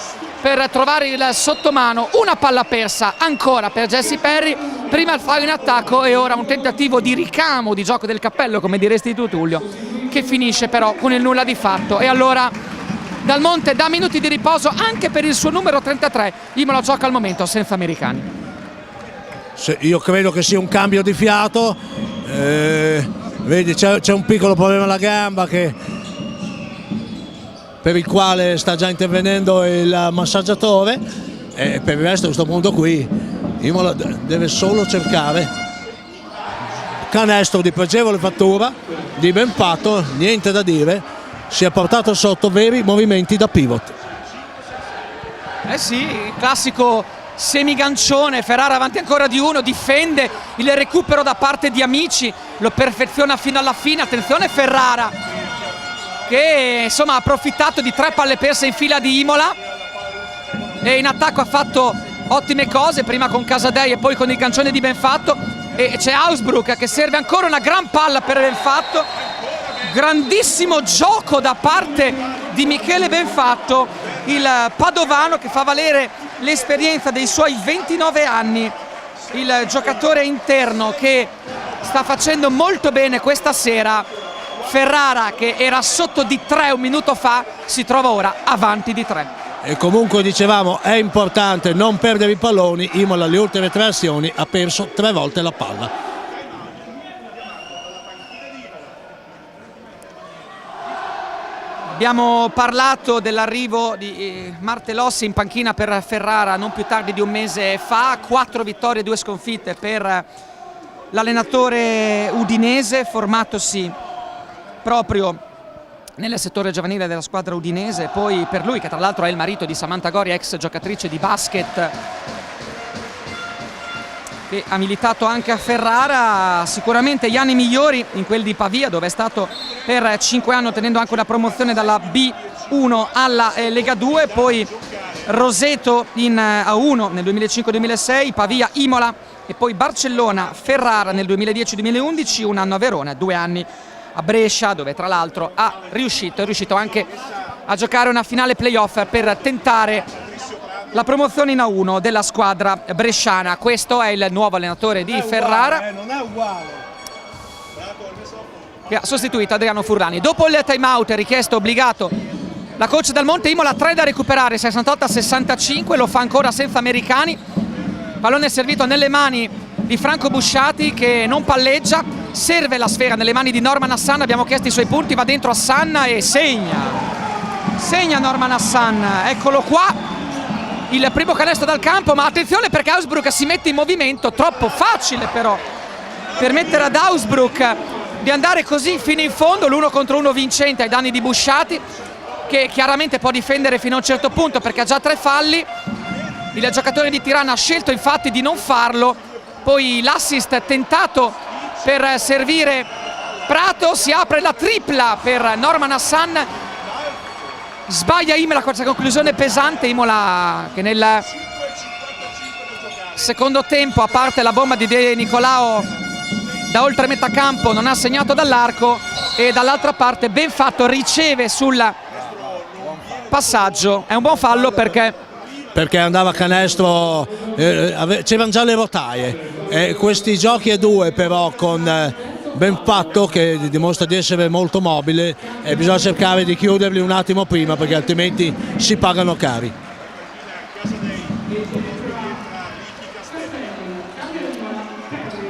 per trovare il sottomano. Una palla persa ancora per Jesse Perry, prima il fallo in attacco e ora un tentativo di ricamo, di gioco del cappello come diresti tu Tullio, che finisce però con il nulla di fatto. E allora Dal Monte dà minuti di riposo anche per il suo numero 33. Imola gioca al momento senza americani. Io credo che sia un cambio di fiato, vedi c'è un piccolo problema alla gamba per il quale sta già intervenendo il massaggiatore, e per il resto a questo punto qui Imola deve solo cercare canestro di pregevole fattura, di ben fatto, niente da dire, si è portato sotto veri movimenti da pivot. Eh sì, il classico semigancione. Ferrara avanti ancora di uno, difende il recupero da parte di Amici, lo perfeziona fino alla fine. Attenzione Ferrara che insomma ha approfittato di 3 palle perse in fila di Imola e in attacco ha fatto ottime cose, prima con Casadei e poi con il gancione di Benfatto, e c'è Ausbruch che serve ancora una gran palla per Benfatto. Grandissimo gioco da parte di Michele Benfatto, il padovano che fa valere l'esperienza dei suoi 29 anni, il giocatore interno che sta facendo molto bene questa sera. Ferrara, che era sotto di 3 un minuto fa, si trova ora avanti di 3. E comunque dicevamo è importante non perdere i palloni. Imola le ultime 3 azioni ha perso 3 volte la palla. Abbiamo parlato dell'arrivo di Martellossi in panchina per Ferrara non più tardi di un mese fa. 4 vittorie e 2 sconfitte per l'allenatore udinese, formatosi proprio nel settore giovanile della squadra udinese. Poi per lui, che tra l'altro è il marito di Samantha Gori, ex giocatrice di basket, che ha militato anche a Ferrara, sicuramente gli anni migliori in quelli di Pavia, dove è stato per 5 anni, ottenendo anche una promozione dalla B1 alla Lega 2, poi Roseto in A1 nel 2005-2006, Pavia, Imola e poi Barcellona, Ferrara nel 2010-2011, un anno a Verona, 2 anni a Brescia, dove tra l'altro è riuscito anche a giocare una finale playoff per tentare la promozione in A1 della squadra bresciana. Questo è il nuovo allenatore di Ferrara, non è uguale, che ha sostituito Adriano Furlani. Dopo il time out richiesto obbligato la coach Dal Monte, Imola 3 da recuperare, 68-65, lo fa ancora senza americani. Pallone servito nelle mani di Franco Busciati, che non palleggia, serve la sfera nelle mani di Norman Hassan. Abbiamo chiesto i suoi punti, va dentro Hassan e segna Norman Hassan. Eccolo qua, il primo canestro dal campo, ma attenzione perché Ausbruch si mette in movimento, troppo facile però permettere ad Ausbruch di andare così fino in fondo, l'1 contro 1 vincente ai danni di Busciati, che chiaramente può difendere fino a un certo punto perché ha già 3 falli. Il giocatore di Tirana ha scelto infatti di non farlo. Poi l'assist tentato per servire Prato, si apre la tripla per Norman Hassan, sbaglia Imola, questa conclusione pesante. Imola che nel secondo tempo, a parte la bomba di De Nicolao da oltre metà campo, non ha segnato dall'arco, e dall'altra parte Benfatto riceve sul passaggio. È un buon fallo perché andava a canestro, c'erano già le rotaie, questi giochi a 2 però con Benfatto, che dimostra di essere molto mobile, e bisogna cercare di chiuderli un attimo prima perché altrimenti si pagano cari.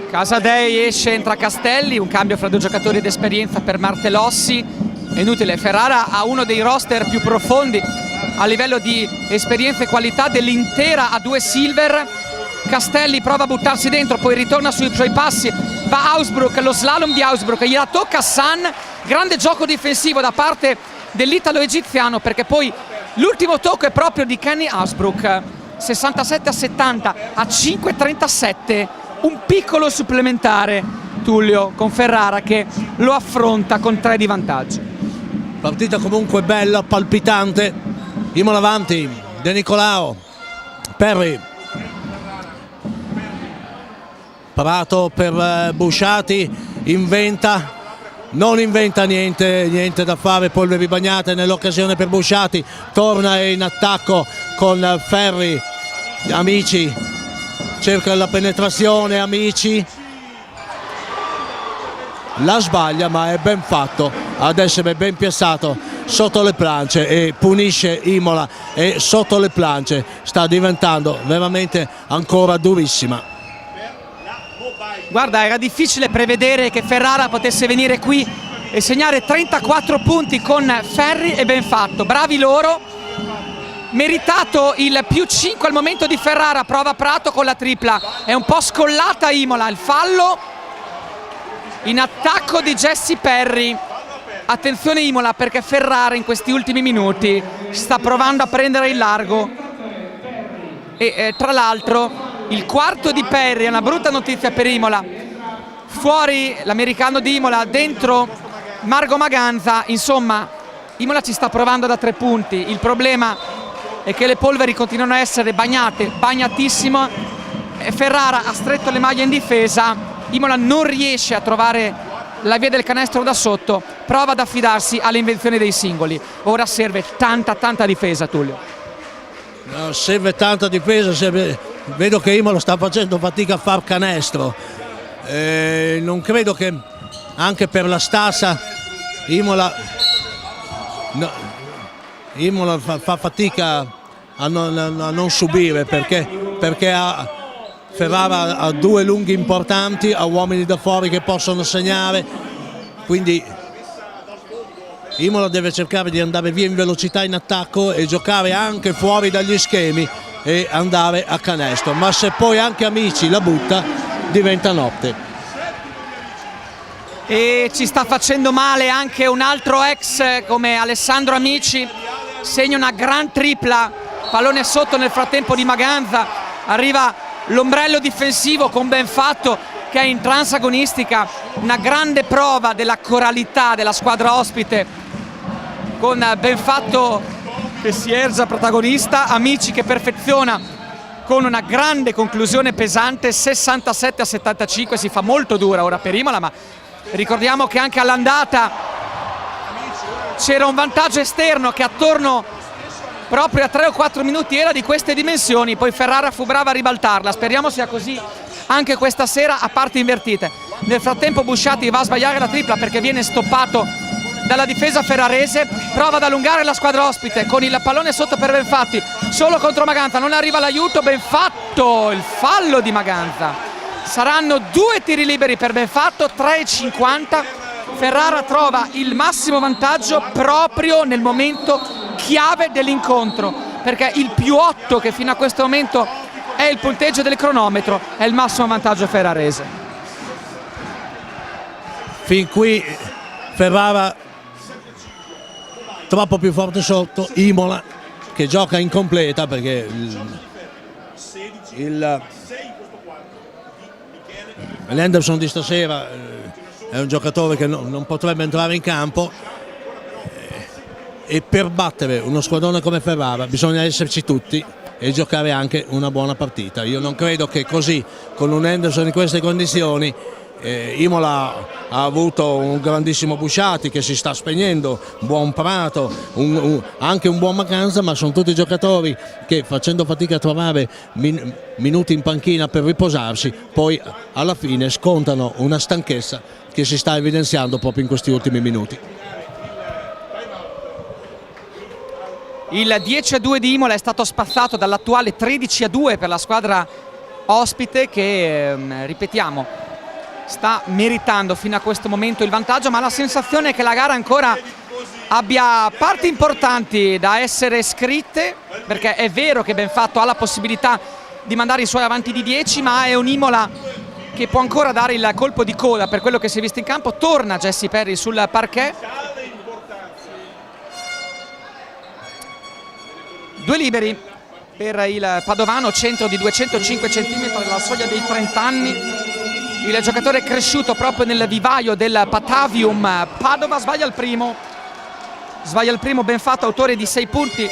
Casadei esce, entra Castelli, un cambio fra 2 giocatori d'esperienza per Martellossi. È inutile, Ferrara ha uno dei roster più profondi a livello di esperienza e qualità dell'intera A2 Silver. Castelli prova a buttarsi dentro, poi ritorna sui suoi passi, va Hausbrook, lo slalom di Hausbrook, gliela tocca San, grande gioco difensivo da parte dell'italo-egiziano, perché poi l'ultimo tocco è proprio di Kenny Hausbrook, 67-70 a 5-37, un piccolo supplementare Tullio con Ferrara che lo affronta con 3 di vantaggio. Partita comunque bella, palpitante, Imola avanti, De Nicolao, Perry, Prato per Busciati, non inventa niente da fare, polveri bagnate nell'occasione per Busciati, torna in attacco con Ferri, Amici cerca la penetrazione, Amici la sbaglia, ma è ben fatto ad essere ben piazzato sotto le planche e punisce Imola, e sotto le planche sta diventando veramente ancora durissima. Guarda, era difficile prevedere che Ferrara potesse venire qui e segnare 34 punti con Ferri, e ben fatto, bravi loro. Meritato il più 5 al momento di Ferrara, prova Prato con la tripla, è un po' scollata Imola, il fallo in attacco di Jesse Perry. Attenzione Imola, perché Ferrara in questi ultimi minuti sta provando a prendere il largo e tra l'altro il quarto di Perry è una brutta notizia per Imola. Fuori l'americano di Imola, dentro Marco Maganza. Insomma, Imola ci sta provando da 3 punti. Il problema è che le polveri continuano a essere bagnate, bagnatissimo. Ferrara ha stretto le maglie in difesa. Imola non riesce a trovare la via del canestro da sotto, prova ad affidarsi alle invenzioni dei singoli. Ora serve tanta difesa, Tullio. No, serve tanta difesa, vedo che Imola sta facendo fatica a far canestro. Non credo che anche per la stassa Imola fa fatica a non subire, perché Ferrara ha 2 lunghi importanti, ha uomini da fuori che possono segnare, quindi Imola deve cercare di andare via in velocità in attacco e giocare anche fuori dagli schemi e andare a canestro, ma se poi anche Amici la butta diventa notte. E ci sta facendo male anche un altro ex come Alessandro Amici, segna una gran tripla, pallone sotto nel frattempo di Maganza, arriva l'ombrello difensivo con Benfatto che è in transagonistica, una grande prova della coralità della squadra ospite con Benfatto che si erza protagonista, Amici che perfeziona con una grande conclusione pesante, 67-75, si fa molto dura ora per Imola, ma ricordiamo che anche all'andata c'era un vantaggio esterno che attorno proprio a 3 o 4 minuti era di queste dimensioni, poi Ferrara fu brava a ribaltarla, speriamo sia così anche questa sera a parti invertite. Nel frattempo Busciati va a sbagliare la tripla perché viene stoppato dalla difesa ferrarese, prova ad allungare la squadra ospite con il pallone sotto per Benfatti, solo contro Maganza, non arriva l'aiuto, Benfatto, il fallo di Maganza. Saranno 2 tiri liberi per Benfatto, 3,50. Ferrara trova il massimo vantaggio proprio nel momento chiave dell'incontro, perché il più 8 che fino a questo momento è il punteggio del cronometro è il massimo vantaggio ferrarese. Fin qui Ferrara troppo più forte sotto, Imola che gioca incompleta perché l'Henderson di stasera è un giocatore che non potrebbe entrare in campo, e per battere uno squadrone come Ferrara bisogna esserci tutti e giocare anche una buona partita. Io non credo che così, con un Henderson in queste condizioni, Imola ha avuto un grandissimo Busciati che si sta spegnendo, un buon Prato, anche un buon Maganza, ma sono tutti giocatori che, facendo fatica a trovare minuti in panchina per riposarsi, poi alla fine scontano una stanchezza che si sta evidenziando proprio in questi ultimi minuti. Il 10-2 di Imola è stato spazzato dall'attuale 13-2 per la squadra ospite che, ripetiamo, sta meritando fino a questo momento il vantaggio, ma la sensazione è che la gara ancora abbia parti importanti da essere scritte, perché è vero che Benfatto ha la possibilità di mandare i suoi avanti di 10, ma è un Imola che può ancora dare il colpo di coda per quello che si è visto in campo. Torna Jesse Perry sul parquet. 2 liberi per il padovano, centro di 205 cm dalla soglia dei 30 anni. Il giocatore è cresciuto proprio nel vivaio del Patavium Padova. Sbaglia il primo Benfatto, autore di 6 punti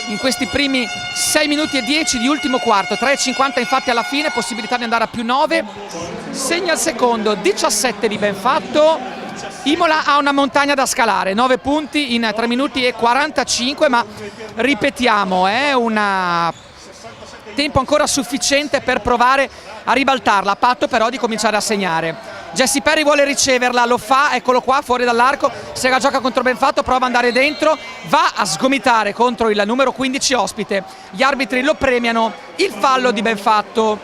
in questi primi 6 minuti e 10 di ultimo quarto. 3,50 infatti alla fine, possibilità di andare a più 9. Segna il secondo, 17 di Benfatto. Imola ha una montagna da scalare, 9 punti in 3 minuti e 45, ma ripetiamo, è un tempo ancora sufficiente per provare a ribaltarla, a patto però di cominciare a segnare. Jesse Perry vuole riceverla, lo fa, eccolo qua fuori dall'arco, se la gioca contro Benfatto, prova ad andare dentro, va a sgomitare contro il numero 15 ospite. Gli arbitri lo premiano, il fallo di Benfatto.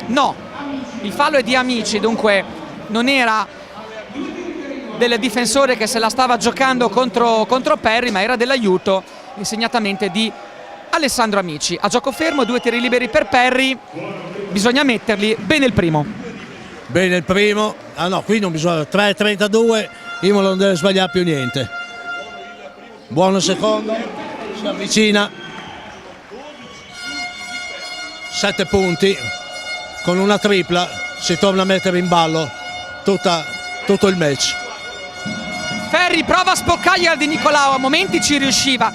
No, il fallo è di Amici, dunque non era del difensore che se la stava giocando contro Perry, ma era dell'aiuto, segnatamente di Alessandro Amici. A gioco fermo, 2 tiri liberi per Perry, bisogna metterli. Bene il primo. Bene il primo. Ah no, qui non bisogna. 3,32, Imola non deve sbagliare più niente. Buono secondo, si avvicina. 7 punti, con una tripla si torna a mettere in ballo tutto il match. Ferri prova a spoccargli al Di Nicolao, a momenti ci riusciva.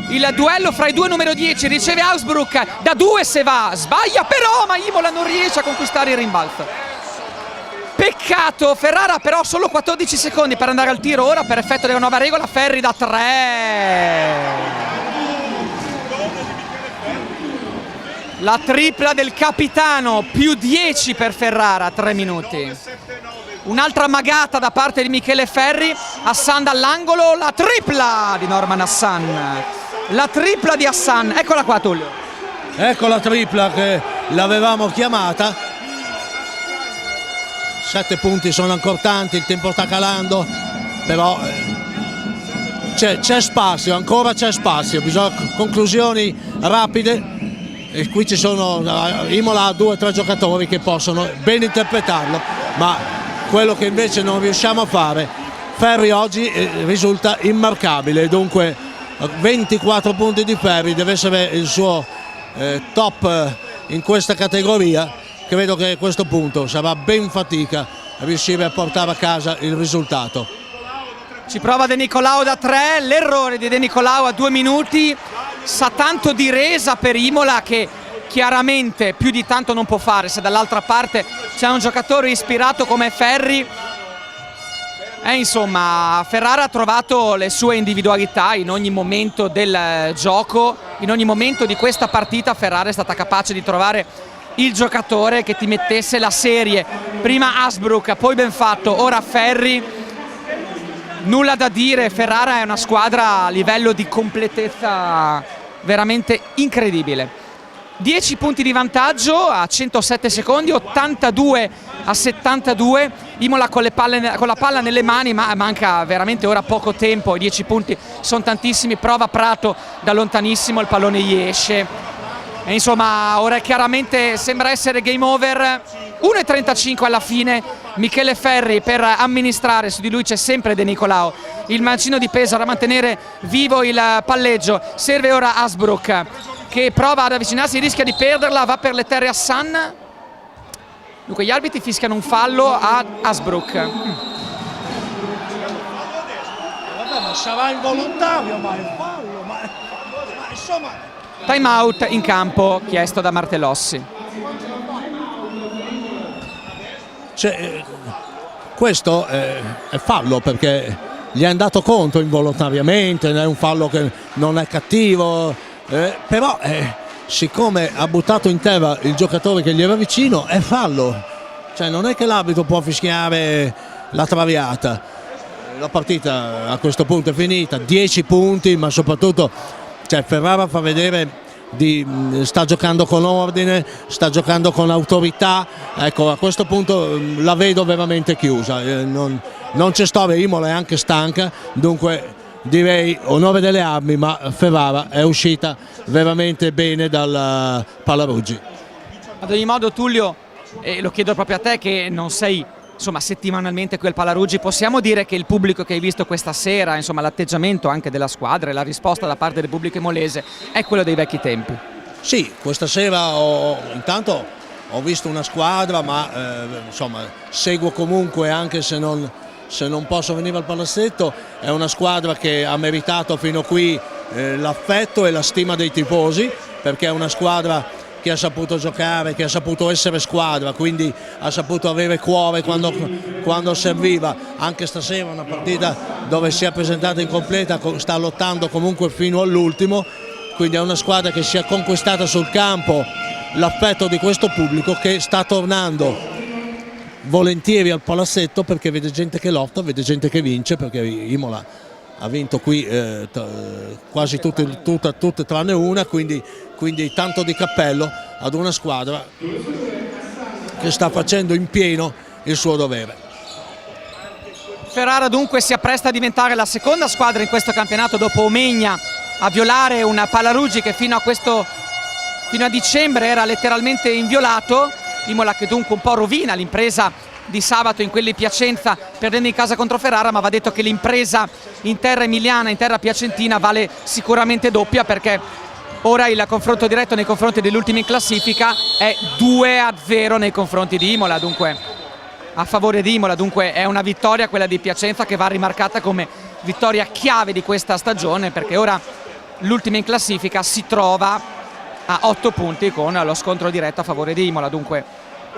Il duello fra i due numero 10, riceve Augsburg, da 2 se va, sbaglia però, ma Imola non riesce a conquistare il rimbalzo. Peccato, Ferrara però solo 14 secondi per andare al tiro ora per effetto della nuova regola. Ferri da 3. La tripla del capitano, più 10 per Ferrara, 3 minuti. Un'altra magata da parte di Michele Ferri, Hassan dall'angolo, la tripla di Norman Hassan. La tripla di Hassan, eccola qua Tullio. Ecco la tripla che l'avevamo chiamata. 7 punti sono ancora tanti, il tempo sta calando, però c'è spazio, ancora c'è spazio, bisogna conclusioni rapide. E qui ci sono, Imola ha 2 o 3 giocatori che possono ben interpretarlo, ma quello che invece non riusciamo a fare, Ferri oggi risulta immarcabile, dunque 24 punti di Ferri, deve essere il suo top in questa categoria. Credo che a questo punto sarà ben fatica a riuscire a portare a casa il risultato. Ci prova De Nicolao da 3, l'errore di De Nicolao a 2 minuti, sa tanto di resa per Imola che chiaramente più di tanto non può fare se dall'altra parte c'è un giocatore ispirato come Ferri. Insomma, Ferrara ha trovato le sue individualità in ogni momento del gioco, in ogni momento di questa partita Ferrara è stata capace di trovare il giocatore che ti mettesse la serie. Prima Hasbrook, poi Benfatto, ora Ferri. Nulla da dire, Ferrara è una squadra a livello di completezza veramente incredibile. 10 punti di vantaggio a 107 secondi, 82 a 72, Imola con la palla nelle mani, ma manca veramente ora poco tempo, i 10 punti sono tantissimi, prova Prato da lontanissimo, il pallone gli esce. E insomma, ora chiaramente sembra essere game over. 1,35 alla fine, Michele Ferri per amministrare, su di lui c'è sempre De Nicolao, il mancino di peso da mantenere vivo il palleggio. Serve ora Hasbrook che prova ad avvicinarsi, rischia di perderla, va per le terre Hassan. Dunque gli arbitri fischiano un fallo a Hasbrook. Vabbè, ma sarà involontario, ma è fallo, ma insomma. Time out in campo chiesto da Martellossi. Questo è fallo perché gli è andato contro involontariamente, è un fallo che non è cattivo, però siccome ha buttato in terra il giocatore che gli era vicino è fallo, cioè non è che l'arbitro può fischiare la traviata. La partita a questo punto è finita, 10 punti, ma soprattutto Ferrara fa vedere sta giocando con ordine, sta giocando con autorità. Ecco, a questo punto la vedo veramente chiusa, non c'è storia, Imola è anche stanca, dunque direi onore delle armi, ma Ferrara è uscita veramente bene dal Pallaruggi. Ad ogni modo, Tullio, lo chiedo proprio a te che non sei insomma settimanalmente qui al Pallaruggi, possiamo dire che il pubblico che hai visto questa sera, insomma l'atteggiamento anche della squadra e la risposta da parte del pubblico imolese è quello dei vecchi tempi? Sì, questa sera intanto ho visto una squadra, ma insomma seguo comunque, anche se non posso venire al palazzetto, è una squadra che ha meritato fino a qui l'affetto e la stima dei tifosi, perché è una squadra che ha saputo giocare, che ha saputo essere squadra, quindi ha saputo avere cuore quando serviva. Anche stasera una partita dove si è presentata incompleta, sta lottando comunque fino all'ultimo, quindi è una squadra che si è conquistata sul campo l'affetto di questo pubblico, che sta tornando volentieri al palazzetto perché vede gente che lotta, vede gente che vince, perché Imola ha vinto qui quasi tutte tranne una, quindi tanto di cappello ad una squadra che sta facendo in pieno il suo dovere. Ferrara dunque si appresta a diventare la seconda squadra in questo campionato dopo Omegna a violare un Pallaruggi che fino a dicembre era letteralmente inviolato. Imola che dunque un po' rovina l'impresa di sabato in quelli Piacenza perdendo in casa contro Ferrara, ma va detto che l'impresa in terra emiliana, in terra piacentina vale sicuramente doppia, perché ora il confronto diretto nei confronti degli ultimi in classifica è 2-0 nei confronti di Imola, dunque a favore di Imola, dunque è una vittoria quella di Piacenza che va rimarcata come vittoria chiave di questa stagione, perché ora l'ultima in classifica si trova a 8 punti con lo scontro diretto a favore di Imola, dunque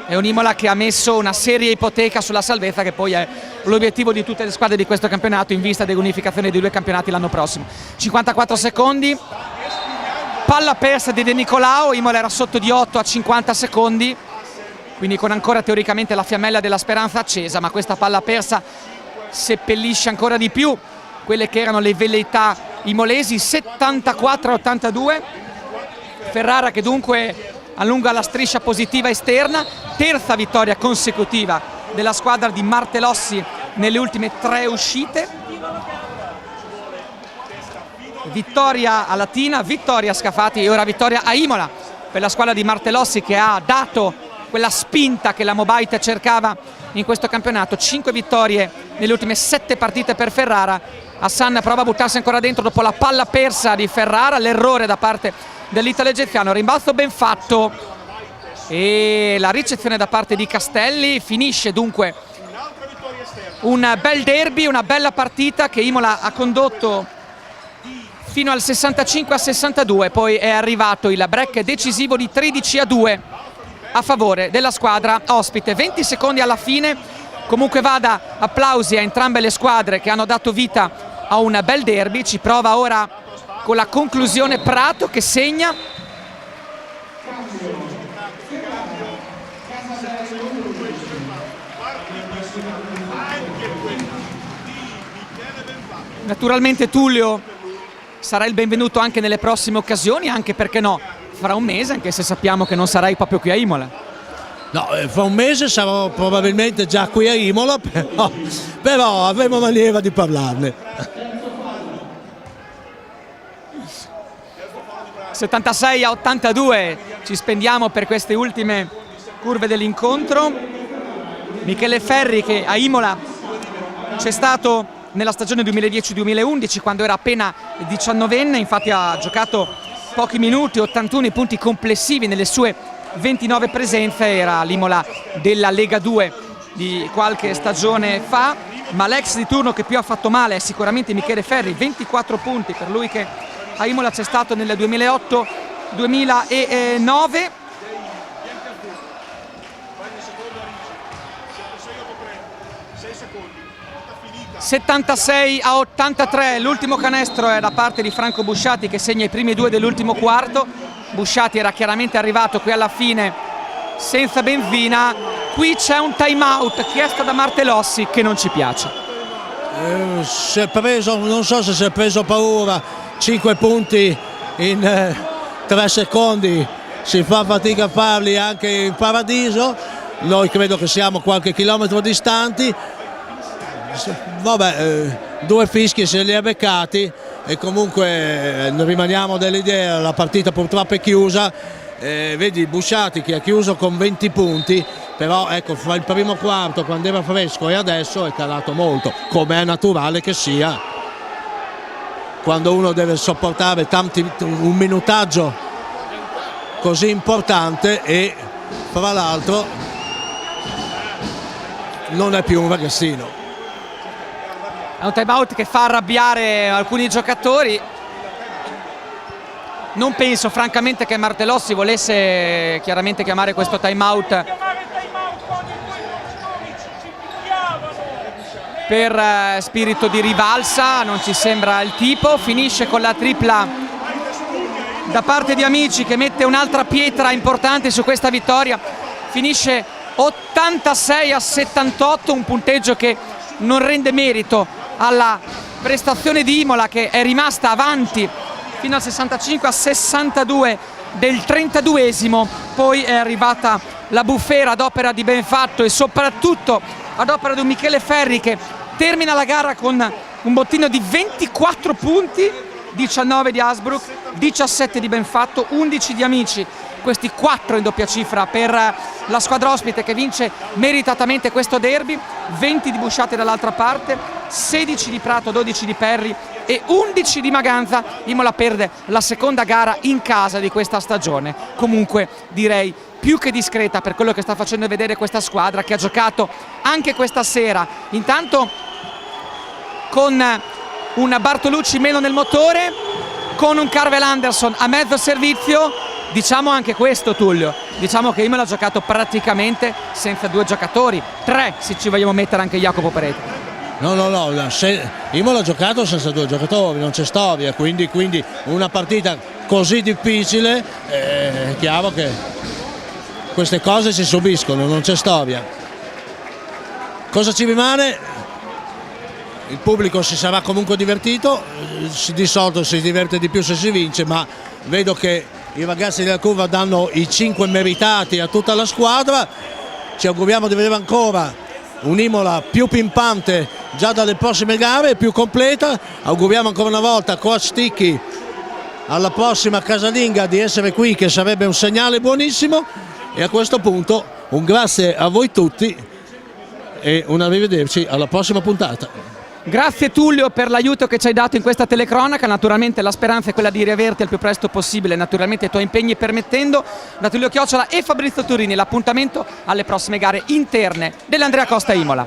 è un Imola che ha messo una seria ipoteca sulla salvezza, che poi è l'obiettivo di tutte le squadre di questo campionato in vista dell'unificazione dei due campionati l'anno prossimo. 54 secondi, palla persa di De Nicolao, Imola era sotto di 8 a 50 secondi, quindi con ancora teoricamente la fiammella della speranza accesa, ma questa palla persa seppellisce ancora di più quelle che erano le velleità imolesi. 74-82, Ferrara che dunque allunga la striscia positiva esterna, terza vittoria consecutiva della squadra di Martellossi nelle ultime 3 uscite. Vittoria a Latina, vittoria a Scafati e ora vittoria a Imola per la squadra di Martellossi, che ha dato quella spinta che la Mobite cercava in questo campionato. 5 vittorie nelle ultime 7 partite per Ferrara. Hassan prova a buttarsi ancora dentro dopo la palla persa di Ferrara, l'errore da parte dell'Italo egiziano, rimbalzo ben fatto e la ricezione da parte di Castelli. Finisce dunque un bel derby, una bella partita che Imola ha condotto fino al 65-62, poi è arrivato il break decisivo di 13-2 a favore della squadra ospite. 20 secondi alla fine, comunque vada, applausi a entrambe le squadre che hanno dato vita a un bel derby. Ci prova ora con la conclusione Prato che segna. Naturalmente Tullio sarà il benvenuto anche nelle prossime occasioni, anche perché no, fra un mese, anche se sappiamo che non sarai proprio qui a Imola. No, fra un mese sarò probabilmente già qui a Imola, però avremo maniera di parlarne. 76-82 ci spendiamo per queste ultime curve dell'incontro. Michele Ferri, che a Imola c'è stato nella stagione 2010-2011 quando era appena 19enne, infatti ha giocato pochi minuti, 81 punti complessivi nelle sue 29 presenze, era l'Imola della Lega 2 di qualche stagione fa, ma l'ex di turno che più ha fatto male è sicuramente Michele Ferri, 24 punti per lui che a Imola c'è stato nel 2008-2009. (76-83), l'ultimo canestro è da parte di Franco Busciati che segna i primi 2 dell'ultimo quarto. Busciati era chiaramente arrivato qui alla fine senza benzina. Qui c'è un time out chiesto da Martellossi che non ci piace. Si è preso, non so se si è preso paura, 5 punti in 3 secondi, si fa fatica a farli anche in paradiso. Noi credo che siamo qualche chilometro distanti. Vabbè, due fischi se li ha beccati e comunque rimaniamo dell'idea, la partita purtroppo è chiusa, vedi Busciati che ha chiuso con 20 punti, però ecco, fra il primo quarto quando era fresco e adesso è calato molto, come è naturale che sia quando uno deve sopportare un minutaggio così importante e fra l'altro non è più un ragazzino. È un time out che fa arrabbiare alcuni giocatori. Non penso francamente che Martellossi volesse chiaramente chiamare questo time out per spirito di rivalsa, non ci sembra il tipo. Finisce con la tripla da parte di Amici che mette un'altra pietra importante su questa vittoria. Finisce 86-78, un punteggio che non rende merito alla prestazione di Imola, che è rimasta avanti fino al 65-62 del 32esimo. Poi è arrivata la bufera ad opera di Benfatto e soprattutto ad opera di un Michele Ferri che termina la gara con un bottino di 24 punti, 19 di Hasbrook, 17 di Benfatto, 11 di Amici. Questi 4 in doppia cifra per la squadra ospite che vince meritatamente questo derby, 20 di Busciati dall'altra parte, 16 di Prato, 12 di Perri e 11 di Maganza. Imola perde la seconda gara in casa di questa stagione, comunque direi più che discreta per quello che sta facendo vedere questa squadra, che ha giocato anche questa sera, intanto con un Bartolucci meno nel motore, con un Carvel Anderson a mezzo servizio. Diciamo anche questo, Tullio, diciamo che Imola ha giocato praticamente senza due giocatori, 3 se ci vogliamo mettere anche Jacopo Peretti. No, Imola ha giocato senza due giocatori, non c'è storia, quindi una partita così difficile è chiaro che queste cose si subiscono, non c'è storia. Cosa ci rimane? Il pubblico si sarà comunque divertito, di solito si diverte di più se si vince, ma vedo che i ragazzi della curva danno i 5 meritati a tutta la squadra. Ci auguriamo di vedere ancora un'Imola più pimpante già dalle prossime gare, più completa. Auguriamo ancora una volta a Coach Sticchi alla prossima casalinga di essere qui, che sarebbe un segnale buonissimo, e a questo punto un grazie a voi tutti e un arrivederci alla prossima puntata. Grazie Tullio per l'aiuto che ci hai dato in questa telecronaca, naturalmente la speranza è quella di riaverti al più presto possibile, naturalmente i tuoi impegni permettendo. Da Tullio Chiocciola e Fabrizio Turini l'appuntamento alle prossime gare interne dell'Andrea Costa Imola.